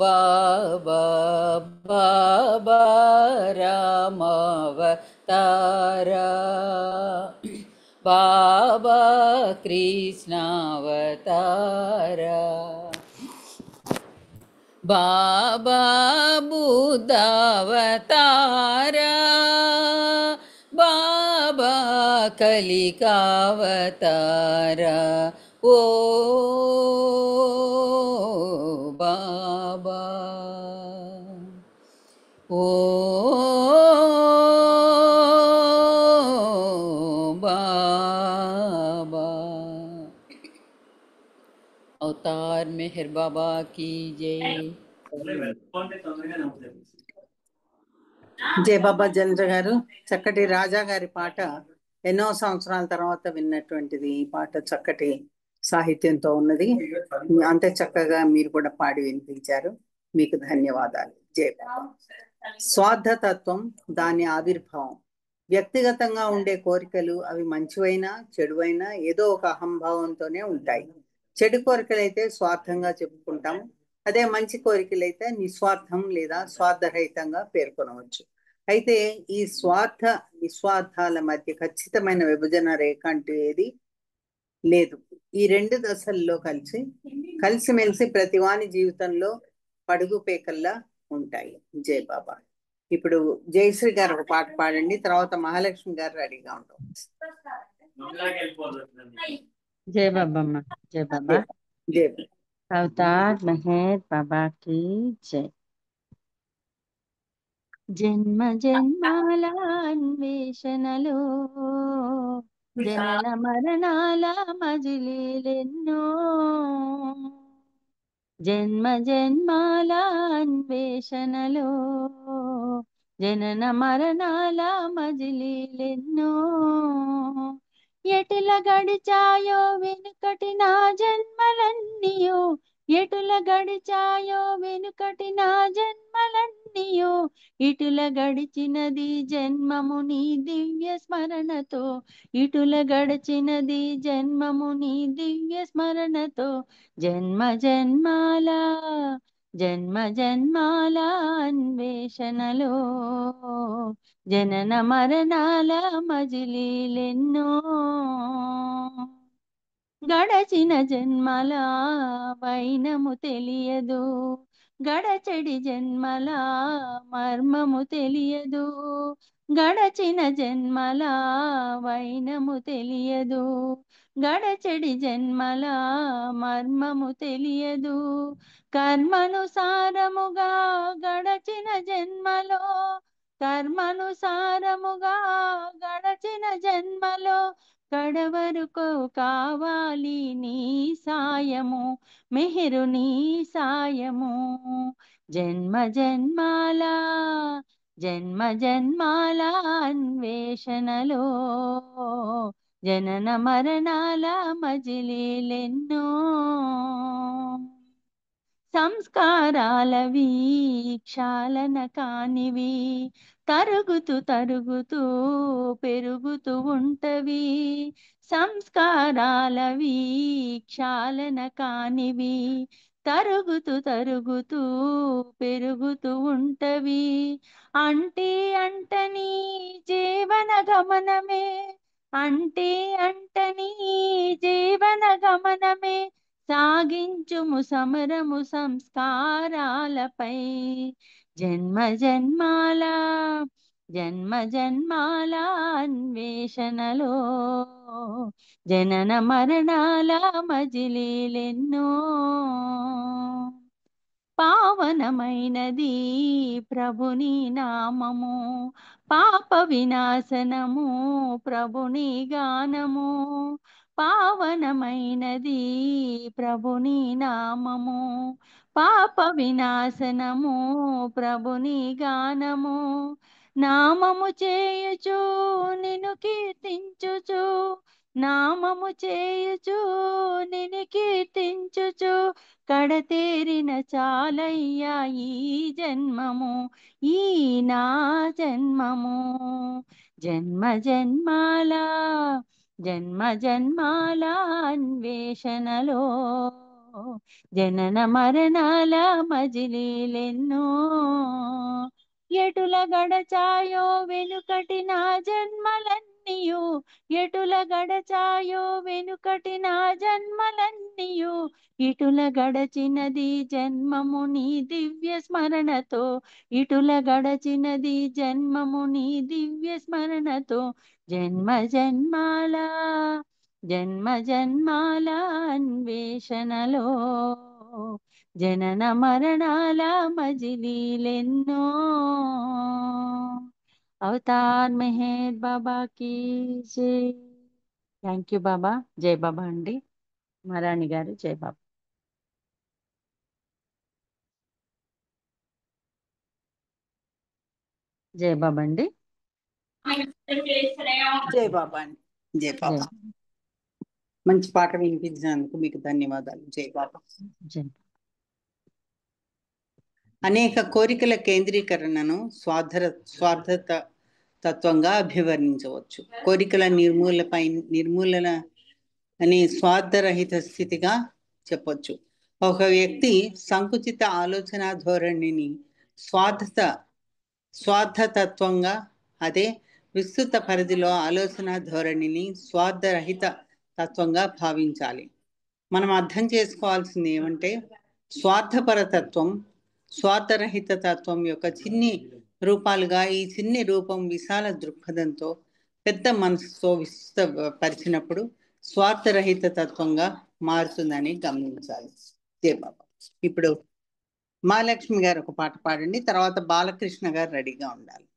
బాబా బాబా రామావతారా బాబా కృష్ణావతారా బాబా బుద్ధావతారా బాబా కలికావతారా ఓ బాబా ఓ బాబా अवतार मेहर बाबा की जय
జయ బాబా జంద్ర గారు చక్కటి రాజా గారి పాట ఎన్నో సంవత్సరాల తర్వాత విన్నటువంటిది. ఈ పాట చక్కటి సాహిత్యంతో ఉన్నది. అంతే చక్కగా మీరు కూడా పాడి వినిపించారు. మీకు ధన్యవాదాలు. జయ బాబా. స్వార్థతత్వం, దాని ఆవిర్భావం. వ్యక్తిగతంగా ఉండే కోరికలు అవి మంచివైనా చెడువైనా ఏదో ఒక అహంభావంతోనే ఉంటాయి. చెడు కోరికలైతే స్వార్థంగా చెప్పుకుంటాం. అదే మంచి కోరికలైతే నిస్వార్థం లేదా స్వార్థరహితంగా పేర్కొనవచ్చు. అయితే ఈ స్వార్థ నిస్వార్థాల మధ్య ఖచ్చితమైన విభజన రేఖ అంటూ ఏది లేదు. ఈ రెండు దశల్లో కలిసిమెలిసి ప్రతివాని జీవితంలో పడుగు పేకల్లా ఉంటాయి. జై బాబా. ఇప్పుడు జయశ్రీ గారు ఒక పాట పాడండి, తర్వాత మహాలక్ష్మి గారు రెడీగా ఉంటాం.
जय बाबा माँ, जय बाबा।
जय
अवतार मेहर बाबा की जय। జన్మ జన్మాల అన్వేషణలో జనన మరణాల మజిలీలెన్నో జన్మ జన్మాల అన్వేషణలో జనన మరణాల మజిలీలెన్నో ఎటుల గడిచాయో వెనుకటి నా జన్మలన్నీయో ఎటుల గడిచాయో వెనుకటి నా జన్మలన్నీయో ఇటుల గడిచినది జన్మము నీ దివ్య స్మరణతో ఇటుల గడిచినది జన్మము నీ దివ్య స్మరణతో జన్మ జన్మాల అన్వేషణలో జనన మరణాల మజిలీలెన్నో గడచిన జన్మల వైనము తెలియదు గడచెడి జన్మల మర్మము తెలియదు గడచిన జన్మల వైనము తెలియదు గడచెడి జన్మల మర్మము తెలియదు కర్మనుసారముగా గడచిన జన్మలో కర్మనుసారముగా గడచిన జన్మలో కడవరకు కావాలి నీ సాయము మెహరు నీ సాయము జన్మ జన్మాల అన్వేషణలో జనన మరణాల మజిలీలెన్నో సంస్కారాల వీక్షాలన కానివి తరుగుతూ పెరుగుతూ ఉంటవి సంస్కారాల వీక్షాలన కానివి తరుగుతూ పెరుగుతూ ఉంటవి అంటని జీవన గమనమే అంటని జీవన గమనమే సాగించుము సమరము సంస్కారాలపై జన్మ జన్మాల అన్వేషణలో జనన మరణాల మజిలీలెన్నో పావనమైనది ప్రభుని నామము పాప వినాశనము ప్రభుని గానము పావనమైనది ప్రభుని నామము పాప వినాశనము ప్రభుని గానము నామము చేయుచు నిన్ను కీర్తించుచు
నామము చేయుచు నిన్ను కీర్తించుచు కడతేరిన చాలయ్యా ఈ జన్మము ఈ నా జన్మము జన్మ జన్మాల అన్వేషణలో జనన మరణాల మజిలీలెన్నో ఎటుల గడచాయో వెనుకటి నా జన్మలన్నీయు ఎటుల గడచాయో వెనుకటి నా జన్మలన్నీయు ఇటుల గడచినది జన్మము నీ దివ్య స్మరణతో ఇటుల గడచినది జన్మము నీ దివ్య స్మరణతో జన్మ జన్మాల అన్వేషణలో జనన మరణాల మజిలీలెన్నో అవతార్ మెహర్ బాబా की జై థ్యాంక్ యూ బాబా జై బాబా అండి మహారాణి గారు జై బాబా జై బాబా అండి
జై బాబా అండి జై బాబా మంచి పాట వినిపించినందుకు మీకు ధన్యవాదాలు జై బాబా
జై
అనేక కోరికల కేంద్రీకరణను స్వార్థ తత్వంగా అభివర్ణించవచ్చు కోరికల నిర్మూలన అనే స్వార్థరహిత స్థితిగా చెప్పొచ్చు ఒక వ్యక్తి సంకుచిత ఆలోచన ధోరణిని స్వార్థతత్వంగా అదే విస్తృత పరిధిలో ఆలోచన ధోరణిని స్వార్థరహిత తత్వంగా భావించాలి మనం అర్థం చేసుకోవాల్సింది ఏమంటే స్వార్థపరతత్వం స్వార్థరహిత తత్వం యొక్క చిన్ని రూపాలుగా ఈ చిన్ని రూపం విశాల దృక్పథంతో పెద్ద మనసుతో విస్తృతపరిచినప్పుడు స్వార్థరహిత తత్వంగా మారుతుందని గమనించాలి జై బాబా ఇప్పుడు మహాలక్ష్మి గారు ఒక పాట పాడండి తర్వాత బాలకృష్ణ గారు రెడీగా ఉండాలి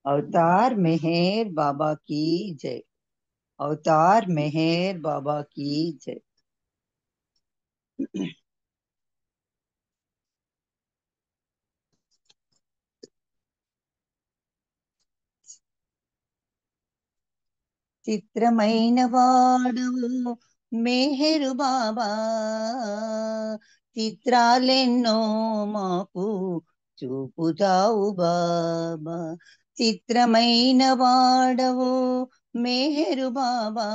अवतार मेहर बाबा की जय अवतार मेहर बाबा की जय చిత్రమైన వాడవు మెహరు బాబా చిత్రాలెన్నో మాకు చూపుతావు బాబా చిత్రమైన వాడవు మెహరు బాబా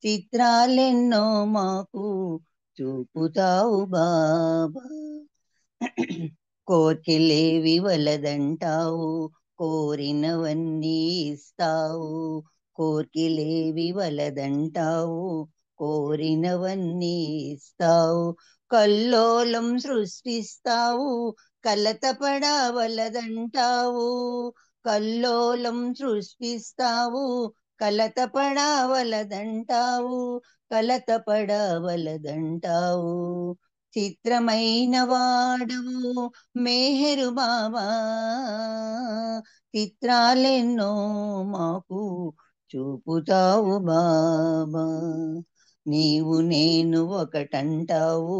చిత్రాలెన్నో మాకు చూపుతావు బాబా కోర్కెలేవి వలదంటావు కోరినవన్నీ ఇస్తావు కోర్కెలేవి వలదంటావు కోరినవన్నీ ఇస్తావు కల్లోలం సృష్టిస్తావు కలతపడవలదంటావు కల్లోలం సృష్టిస్తావు కలతపడవలదంటావు కలతపడవలదంటావు చిత్రమైన వాడవు మెహరు బాబా చిత్రాలెన్నో మాకు చూపుతావు బాబా నీవు నేను ఒకటంటావు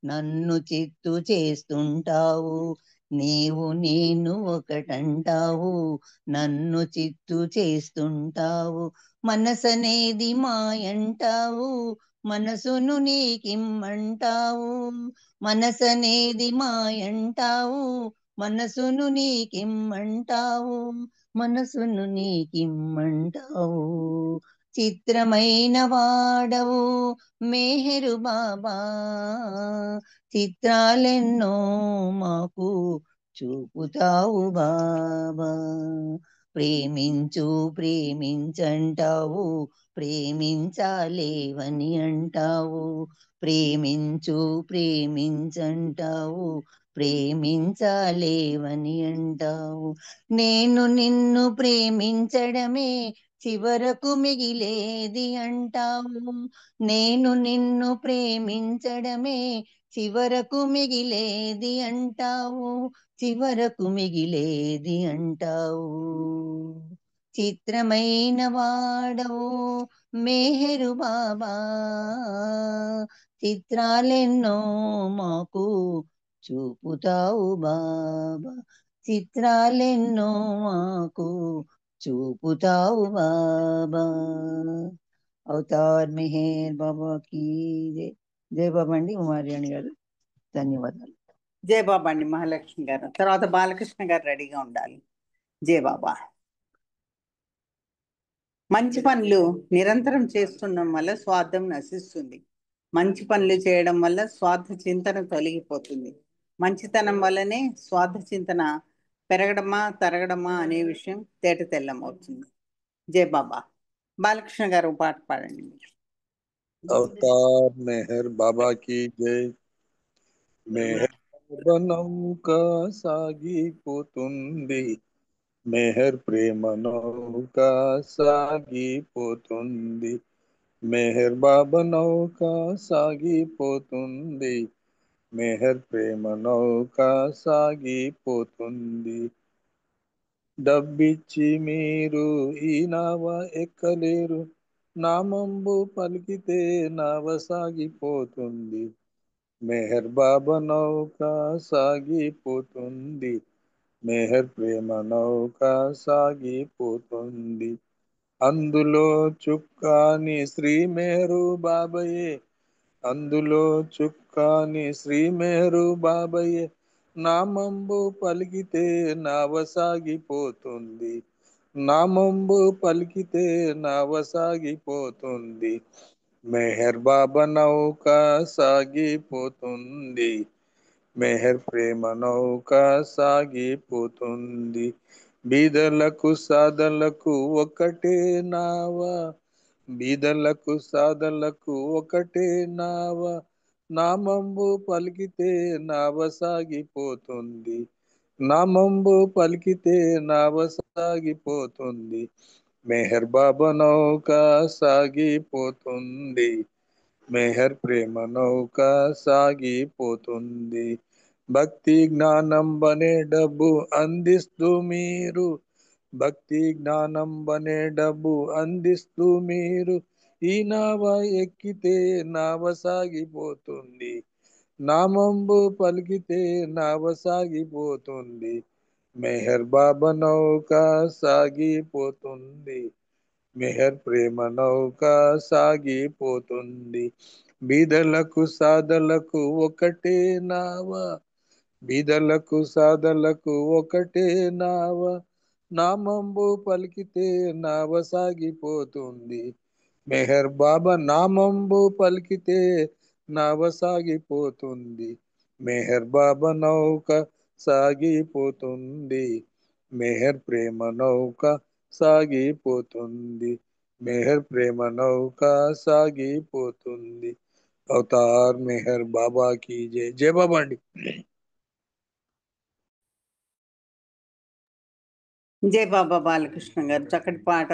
నన్ను చిత్తు చేస్తుంటావు నీవు నేను ఒకటంటావు నన్ను చిత్తు చేస్తుంటావు మనసనేది మాయంటావు మనసును నీకిమ్మంటావు మనసనేది మాయంటావు మనసును నీకిమ్మంటావు మనసును నీకిమ్మంటావు చిత్రమైన వాడవు మెహరు బాబా చిత్రాలెన్నో మాకు చూపుతావు బాబా ప్రేమించు ప్రేమించంటావు ప్రేమించాలేవని అంటావు ప్రేమించు ప్రేమించంటావు ప్రేమించాలేవని అంటావు నేను నిన్ను ప్రేమించడమే చివరకు మిగిలేది అంటావు నేను నిన్ను ప్రేమించడమే చివరకు మిగిలేది అంటావు చివరకు మిగిలేది అంటావు చిత్రమైన వాడవు మెహరు బాబా చిత్రాలెన్నో మాకు చూపుతావు బాబా చిత్రాలెన్నో మాకు చూపుతావు బాబా అవతార్ మెహర్ బాబా की జై జై బాబా అండి ఉమారాణి గారు ధన్యవాదాలు
జై బాబా అండి మహాలక్ష్మి గారు. తర్వాత బాలకృష్ణ గారు రెడీగా ఉండాలి. జై బాబా. మంచి పనులు నిరంతరం చేస్తుండడం వల్ల స్వార్థం నశిస్తుంది. మంచి పనులు చేయడం వల్ల స్వార్థ చింతన తొలగిపోతుంది. మంచితనం వల్లనే స్వార్థ చింతన పెరగడమా తరగడమా అనే విషయం తేట తెల్లమవుతుంది. జై బాబా. బాలకృష్ణ గారు పాట పాడండి మీరు.
अवतार मेहर बाबा की जय मेहर నౌక సాగిపోతుంది మెహర్ ప్రేమ నౌక సాగిపోతుంది మెహర్ బాబా నౌక సాగిపోతుంది మెహర్ ప్రేమ నౌక సాగిపోతుంది డబ్బిచ్చి మీరు ఈ నావ ఎక్కలేరు నామంబు పలికితే నావ సాగిపోతుంది మెహర్ బాబా నౌక సాగిపోతుంది మెహర్ ప్రేమ నౌక సాగిపోతుంది అందులో చుక్కాని శ్రీ మెహరు బాబయే అందులో చుక్కాని శ్రీ మెహరు బాబయే నామంబు పలికితే నావ సాగిపోతుంది నామంబు పలికితే నావ సాగిపోతుంది మెహర్ బాబా నౌక సాగిపోతుంది మెహర్ ప్రేమ నౌక సాగిపోతుంది బీదలకు సాదలకు ఒకటే నావ బీదలకు సాదలకు ఒకటే నావ నామంబు పలికితే నావ సాగిపోతుంది నామంబు పలికితే నావ సాగిపోతుంది మెహర్ బాబా నౌక సాగిపోతుంది మెహర్ ప్రేమ నౌక సాగిపోతుంది భక్తి జ్ఞానం బనే డబ్బు అందిస్తూ మీరు భక్తి జ్ఞానం బనే డబ్బు అందిస్తూ మీరు ఈ నావ ఎక్కితే నావ సాగిపోతుంది నామంబు పలికితే నావ సాగిపోతుంది మెహర్ బాబా నౌక సాగిపోతుంది మెహర్ ప్రేమ నౌక సాగిపోతుంది బీదలకు సాదలకు ఒకటే నావ బీదలకు సాదలకు ఒకటే నావ నామంబు పలికితే నావ సాగిపోతుంది మెహర్ బాబా నామంబు పలికితే నావ సాగిపోతుంది మెహర్ బాబా నౌక సాగిపోతుంది మెహర్ ప్రేమ నౌక సాగిపోతుంది మెహర్ ప్రేమ నౌక సాగిపోతుంది అవతార్ మెహర్ బాబా की जय जय బాబా అండి
జై బాబా బాలకృష్ణ గారు. చక్కటి పాట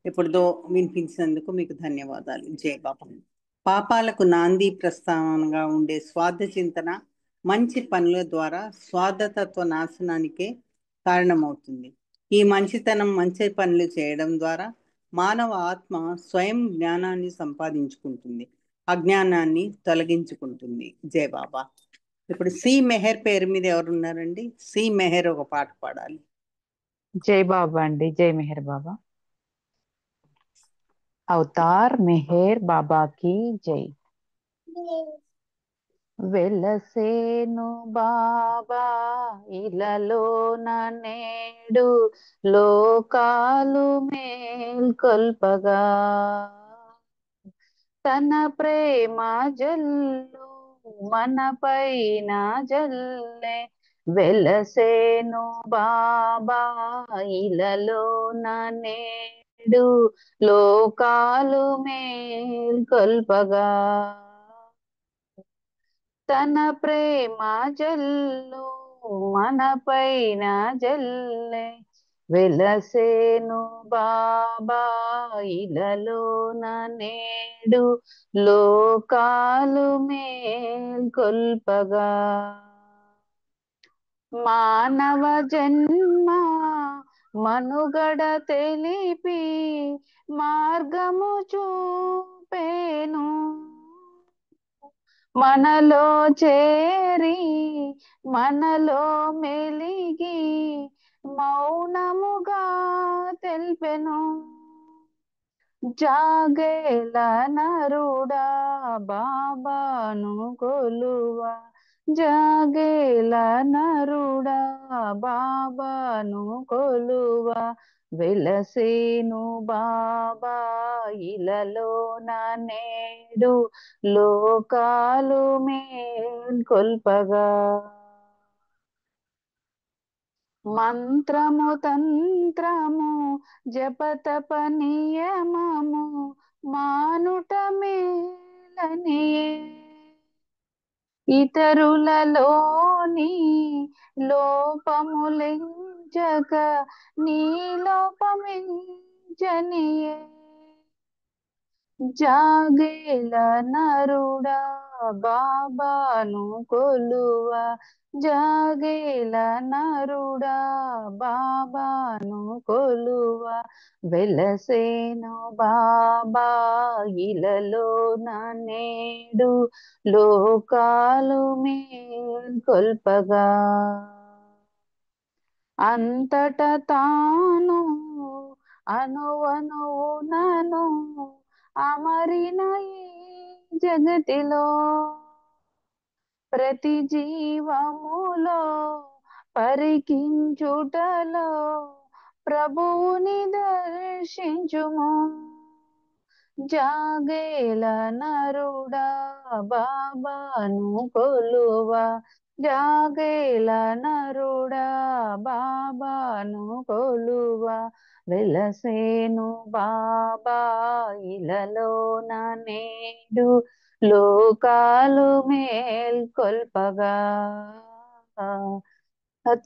ఎప్పుడుదో వినిపించినందుకు మీకు ధన్యవాదాలు. జై బాబా. పాపాలకు నాంది ప్రస్తావనగా ఉండే స్వార్థ చింతన మంచి పనుల ద్వారా స్వార్థతత్వ నాశనానికే కారణమవుతుంది. ఈ మంచితనం మంచి పనులు చేయడం ద్వారా మానవ ఆత్మ స్వయం జ్ఞానాన్ని సంపాదించుకుంటుంది, అజ్ఞానాన్ని తొలగించుకుంటుంది. జై బాబా. ఇప్పుడు సి మెహర్ పేరు మీద ఎవరున్నారండి? సి మెహర్ ఒక పాట పాడాలి.
జై బాబా అండి. జై మెహర్ బాబా. అవతార్ మెహర్ బాబాకి జై. వెలసేను బాబా ఇలలోన నేడు లోకాలు మేల్కొల్పగా తన ప్రేమ జల్లు మన పైన జల్లే వెలసేను బాబా ఇలలోన నేడు లోకాలు మేల్కొల్పగా తన ప్రేమ జల్లు మన పైన జల్లే వెలసేను బాబా ఇలలోన నేడు లోకాలు మేల్కొల్పగా మానవ జన్మ
మనుగడ తెలిపి మార్గము చూపేను, మనలో చేరి మనలో మెలిగి మౌనముగా తెల్పెను. జాగేల నరుడా బాబాను కొలువా, జాగేల నరుడా బాబాను కొలువా, వెలసేను బాబా ఇలలో నేడు లోకాలు మేల్కొల్పగా. మంత్రము తంత్రము జపతప నియమము మానుట మేలనియే, ఇతరులలోని లోపములెంచక నీ లోపమించనియే. జాగేల నరుడా బాబాను కొలువా, జాగేల నరుడా బాబాను కొలువా, వెలసేను బాబా ఇలలో నేడు లోకాలు మేల్కొల్పగా. అంతట తాను అణువణువునను అమరిన ఈ జగతిలో, ప్రతి జీవములో పరికించుటలో ప్రభువుని దర్శించుము. జాగేల నరుడా బాబాను కొలువా, జాగేల నరుడా బాబాను కొలువా, వెలసేను బాబా ఇలలో నేడు లోకాలు మేల్కొల్పగా.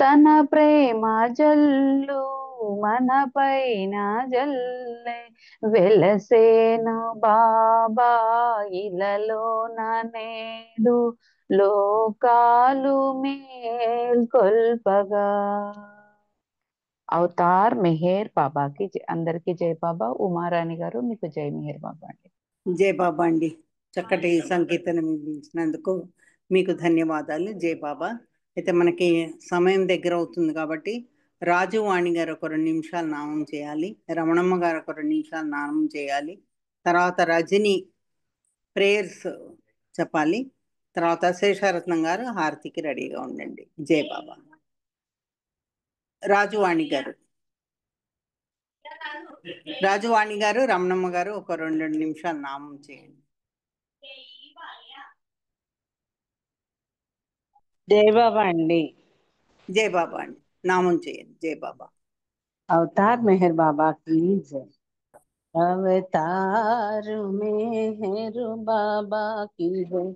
తన ప్రేమ జల్లు మన పైన జల్లే, వెలసేను బాబా ఇలలో నేడు లోకాలు మేల్కొల్పగా. అవతార్ మెహర్ బాబాకి అందరికీ జై బాబా. ఉమారాణి గారు మీకు జై మెహర్ బాబా అండి.
జై బాబా అండి. చక్కటి సంకీర్తన ఇచ్చినందుకు మీకు ధన్యవాదాలు. జై బాబా. అయితే మనకి సమయం దగ్గర అవుతుంది కాబట్టి రాజు వాణి గారు ఒక 2 నిమిషాలు నామం చేయాలి, రమణమ్మ గారు ఒక 2 నిమిషాలు నామం చేయాలి, తర్వాత రజని ప్రేయర్స్ చెప్పాలి, తర్వాత శేషారత్నం గారు హారతికి రెడీగా ఉండండి. జై బాబా. రాజువాణి గారు, రాజువాణి గారు, రమణమ్మ గారు ఒక 2 నిమిషాలు నామం చేయండి.
జై బాబా అండి.
జై బాబా అండి. నామం చేయండి. జై బాబా.
అవతార్ మెహర్ బాబా की जय। अवतार मेहर बाबा की जय,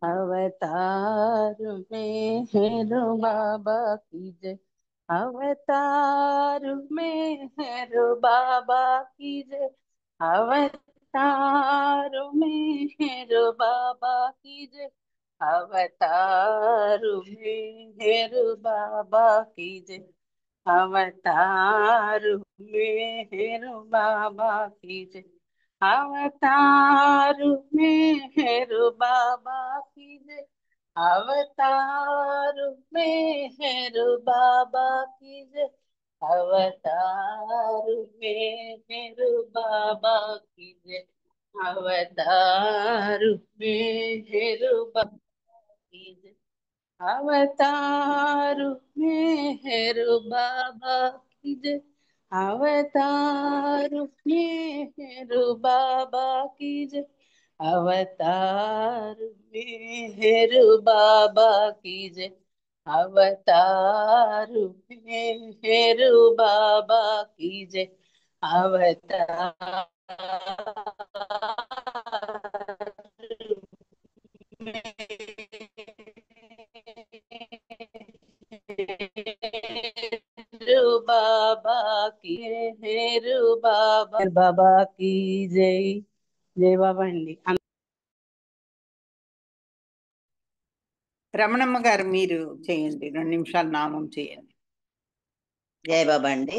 अवतार मेहर बाबा की जय, अवतार मेहर बाबा की जय, अवतार मेहर बाबा की जय, अवतार मेहर बाबा की जय, अवतार मेहर बाबा की जय, अवतार मेहर बाबा की जय, अवतार मेहर बाबा की जय, अवतार मेहर बाबा की जय, अवतार मेहर बाबा की जय, अवतार मेहर बाबा की जय, अवतार मेहर बाबा की जय, अवतार मेहर बाबा की जय, अवतार मेहर बाबा की जय, अवतार बाबा की हेरु बाबा की जय। जय बाबा अंडी।
రమణమ్మ గారు మీరు చేయండి, 2 నిమిషాలు నామం చేయండి.
జై బాబా అండి.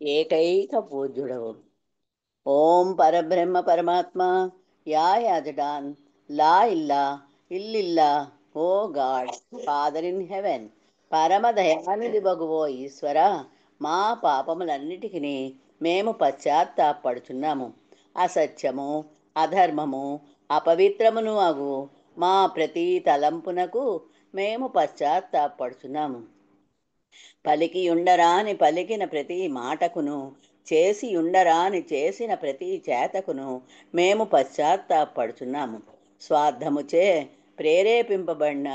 ఏకైక పూజ్యుడవు. ఓం పరబ్రహ్మ పరమాత్మ యాజడాన్ లా ఇల్లా ఇల్లిల్లా ఓ గాడ్ ఫాదర్ ఇన్ హెవెన్. పరమ దయానిధి బగువో ఈశ్వర, మా పాపములన్నిటికీ మేము పశ్చాత్తాపడుచున్నాము. అసత్యము, అధర్మము, అపవిత్రమును అగు మా ప్రతి తలంపునకు మేము పశ్చాత్తాపడుచున్నాము. పలికి ఉండరాని పలికిన ప్రతి మాటకును, చేసి ఉండరాని చేసిన ప్రతి చేతకును మేము పశ్చాత్తాపడుచున్నాము. స్వార్థముచే ప్రేరేపింపబడిన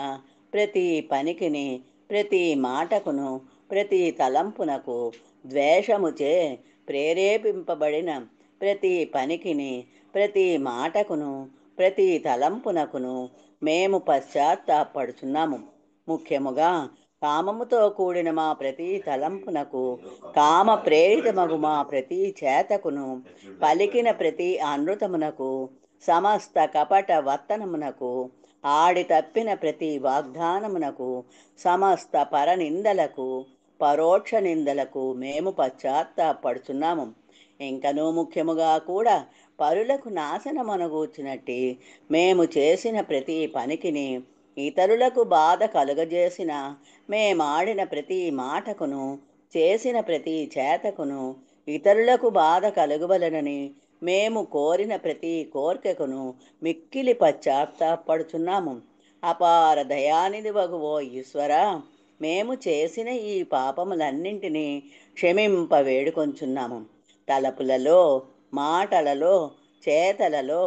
ప్రతి పనికిని, ప్రతి మాటకును, ప్రతి తలంపునకు, ద్వేషముచే ప్రేరేపింపబడిన ప్రతి పనికిని, ప్రతి మాటకును, ప్రతి తలంపునకును మేము పశ్చాత్తాపడుచున్నాము. ముఖ్యముగా కామముతో కూడిన మా ప్రతి తలంపునకు, కామ ప్రేరితమగు మా ప్రతి చేతకును, పలికిన ప్రతి అనృతమునకు, సమస్త కపట వర్తనమునకు, ఆడి తప్పిన ప్రతి వాగ్దానమునకు, సమస్త పరనిందలకు, పరోక్ష నిందలకు మేము పశ్చాత్తాపడుచున్నాము. ఇంకనూ ముఖ్యముగా కూడా పరులకు నాశనమనగూర్చినట్టి మేము చేసిన ప్రతి పనికిని, ఇతరులకు బాధ కలుగజేసిన మేమాడిన ప్రతి మాటకును, చేసిన ప్రతి చేతకును, ఇతరులకు బాధ కలుగవలనని మేము కోరిన ప్రతి కోరికకును మిక్కిలి పశ్చాత్తాపడుచున్నాము. అపార దయానిధి వగువో ఈశ్వర, మేము చేసిన ఈ పాపములన్నింటినీ క్షమింప వేడుకొంచున్నాము. తలపులలో, మాటలలో, చేతలలో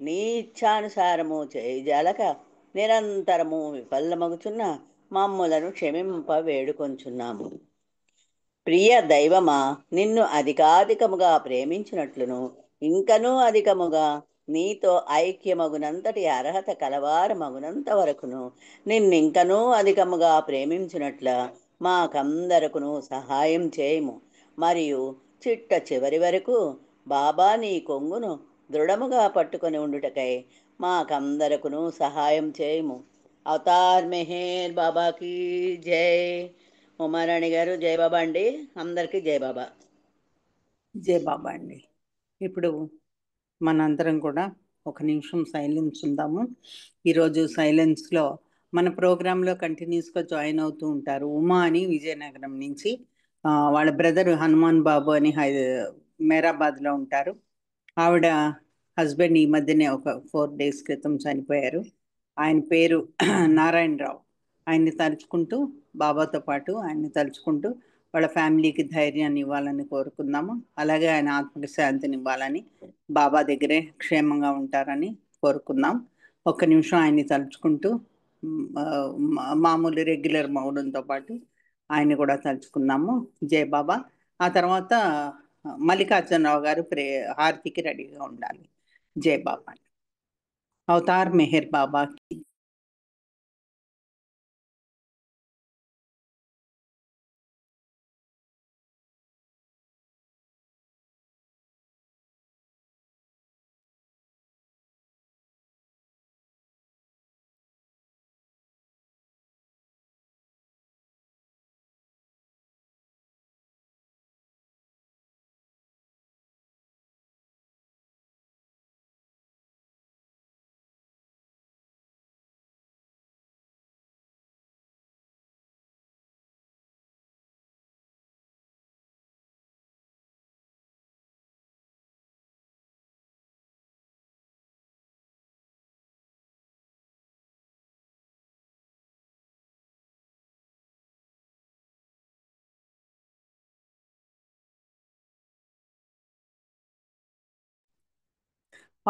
నీ ఇచ్ఛానుసారము చేయజాలక నిరంతరము విఫలమగుచున్న మమ్ములను క్షమింప వేడుకొంచున్నాము. ప్రియ దైవమా, నిన్ను అధికాధికముగా ప్రేమించినట్లును, ఇంకనూ అధికముగా నీతో ఐక్యమగునంతటి అర్హత కలవారమగునంత వరకును నిన్నింకనూ అధికముగా ప్రేమించినట్ల మాకందరకును సహాయం చేయము. మరియు చిట్ట చివరి వరకు బాబా నీ కొంగును దృఢముగా పట్టుకొని ఉండుటకై మాకందరకును సహాయం చేయము. అవతార్ మెహర్ బాబాకి జై. ఉమారాణి గారు జై బాబా అండి. అందరికీ జై బాబా.
జై బాబా అండి. ఇప్పుడు మనందరం కూడా ఒక నిమిషం సైలెన్స్ ఉందాము. ఈరోజు సైలెన్స్లో మన ప్రోగ్రాంలో కంటిన్యూస్గా జాయిన్ అవుతూ ఉంటారు ఉమా అని విజయనగరం నుంచి. వాళ్ళ బ్రదర్ హనుమాన్ బాబు అని మేరాబాద్లో ఉంటారు. ఆవిడ హస్బెండ్ ఈ మధ్యనే ఒక 4 days క్రితం చనిపోయారు. ఆయన పేరు నారాయణరావు. ఆయన్ని తలుచుకుంటూ, బాబాతో పాటు ఆయన్ని తలుచుకుంటూ వాళ్ళ ఫ్యామిలీకి ధైర్యాన్ని ఇవ్వాలని కోరుకుందాము. అలాగే ఆయన ఆత్మకి శాంతిని ఇవ్వాలని, బాబా దగ్గరే క్షేమంగా ఉంటారని కోరుకుందాం. ఒక్క నిమిషం ఆయన్ని తలుచుకుంటూ మామూలు రెగ్యులర్ మౌనంతో పాటు ఆయన్ని కూడా తలుచుకుందాము. జై బాబా. ఆ తర్వాత మల్లికార్జునరావు గారు హారతికి రెడీగా ఉండాలి. జై బాబా. అవతార్ మెహర్ బాబా.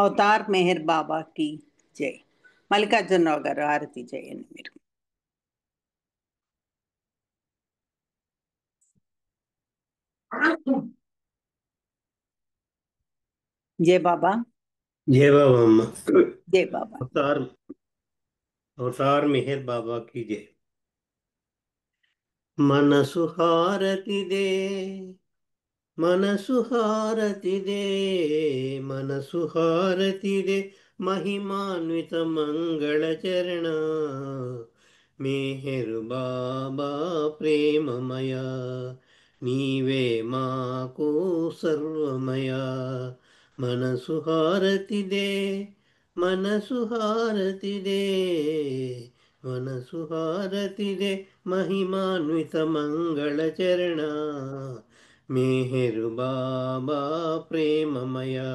అవతార్ మెహర్ బాబాకి జై. మల్లికార్జునరావు గారు హారతి చేయండి మీరు. జై బాబా.
జై బాబా అమ్మ.
జై బాబా.
అవతార్ మెహర్ బాబా की जय. మనసు హారతిదే, మనసు హారతిదే, మనసు హారతిదే, మహిమాన్విత మంగళ చరణ మెహర్ బాబా ప్రేమమయ, నీవే మాకు సర్వమయా మనసు హారతిదే మనసు హారతిదే మనసు హారతిదే మహిమాన్విత మంగళ చరణ మేహరు బాబా ప్రేమమయా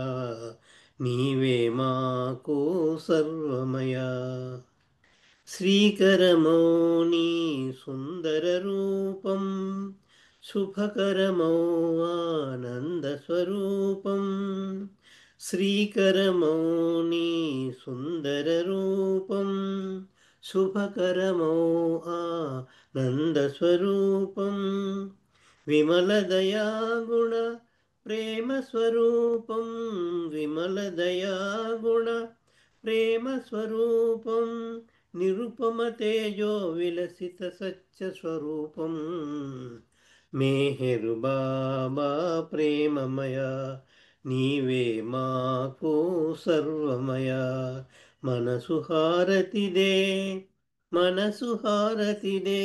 నీవే మాకు సర్వమయా శ్రీకరమౌని సుందర రూపం శుభకరమౌ ఆనంద స్వరూపం శ్రీకరమౌని సుందర రూపం శుభకరమౌ ఆనంద స్వరూపం విమల దయాగుణ ప్రేమ స్వరూపం విమల దయాగుణ ప్రేమ స్వరూపం నిరుపమ తేజో విలసిత సత్య స్వరూపం మేహరు బాబా ప్రేమమయ నీవే మాకు సర్వమయ మనసు హారతిదే మనసు హారతిదే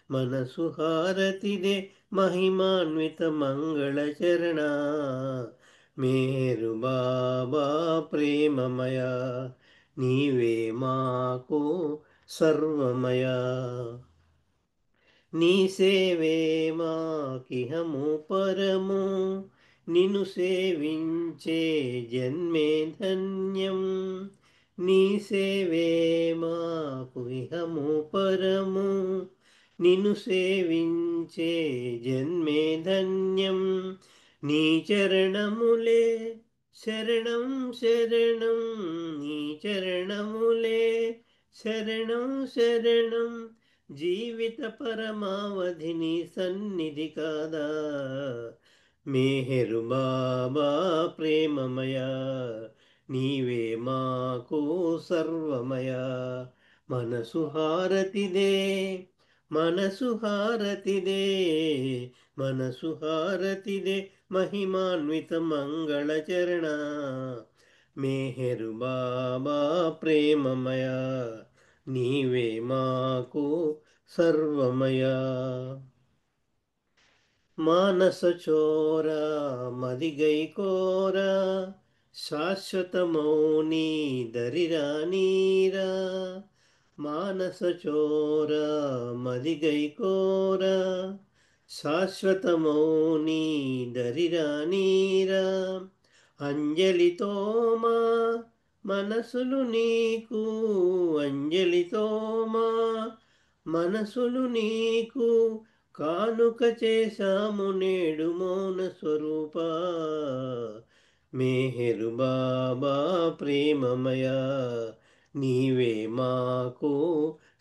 మనసు హారతిదే మహిమాన్విత మంగళ చరణ మేరు బాబా ప్రేమమయ నీవే మాకు సర్వమయా నీ సేవే మాకిహము పరము నిన్ను సేవించే జన్మే ధన్యం నీ సేవే మాకు ఇహము పరము నిన్ను సేవించే జన్మే ధన్యం నీ చరణములే శరణం శరణం నీ చరణములే శరణం శరణం జీవిత పరమావధిని సన్నిధి కాదా మేహరు బాబా ప్రేమమయ నీవే మాకు సర్వమయ మనసు హారతిదే మనసు హారతిదే మనసు హారతిదే మహిమాన్విత మంగళ చరణ మేహరు బాబా ప్రేమమయ నీవే మాకు సర్వమయా మానస చోర మదిగై కోర శాశ్వతమౌని దరిరా నీరా మానస చోర మదిగై కోర శాశ్వతమౌని దరిరా నీరా అంజలితో మా మనసులు నీకు అంజలితో మా మనసులు నీకు కానుక చేశాము నేడు మౌన స్వరూప మేహరు బాబా ప్రేమమయ నీవే మాకు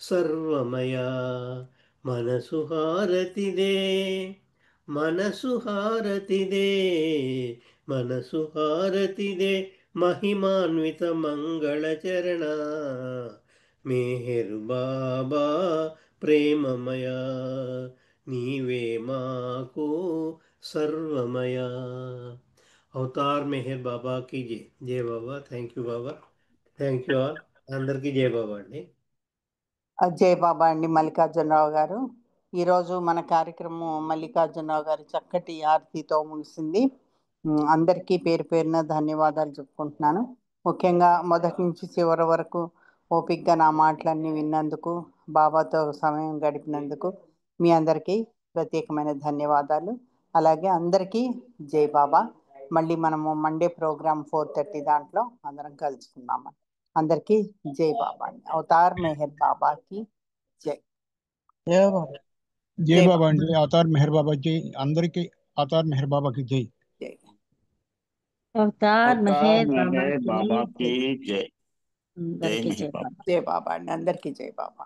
సర్వమయా మనసు హారతిదే మనసు హారతిదే మనసు హారతిదే మహిమాన్విత మంగళ చరణ మేహరు బాబా ప్రేమమయా నీవే మాకు సర్వమయా అవతార్ మెహర్ బాబాకి జై జై Baba thank you Baba thank you all అందరికీ జై బాబా అండి
జై బాబా అండి మల్లికార్జునరావు గారు. ఈరోజు మన కార్యక్రమం మల్లికార్జునరావు గారి చక్కటి ఆరతితో ముగిసింది. అందరికీ పేరు పేరున ధన్యవాదాలు చెప్పుకుంటున్నాను. ముఖ్యంగా మొదటి నుంచి చివరి వరకు ఓపికగా నా మాటలన్నీ విన్నందుకు, బాబాతో సమయం గడిపినందుకు మీ అందరికీ ప్రత్యేకమైన ధన్యవాదాలు. అలాగే అందరికీ జై బాబా. మళ్ళీ మనము మండే ప్రోగ్రామ్ 4:30 దాంట్లో అందరం కలుసుకుందాము. అందరికీ జై బాబా అండి. అవతార్ మెహర్ బాబాకి జై.
జై బాబా అండి. అవతార్ మెహర్ బాబా జై. అందరికీ అవతార్ మెహర్ బాబాకి జై.
జై.
అవతార్ మెహర్
మెహర్
బాబాకి
బాబా
జై.
की जय जय
అందరికీ
मेहर
జై
बाबा
బాబా.
జై బాబా అండి. అందరికీ జై బాబా.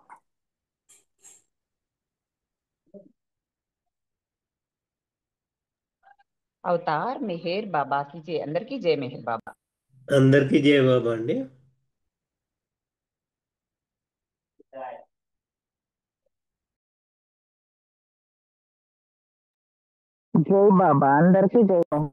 అవతార్ మెహర్ బాబాకి జై. అందరికీ జై మెహర్ బాబా.
అందరికీ జై బాబా అండి.
జై బాబా. అందరికీ జై బాబా.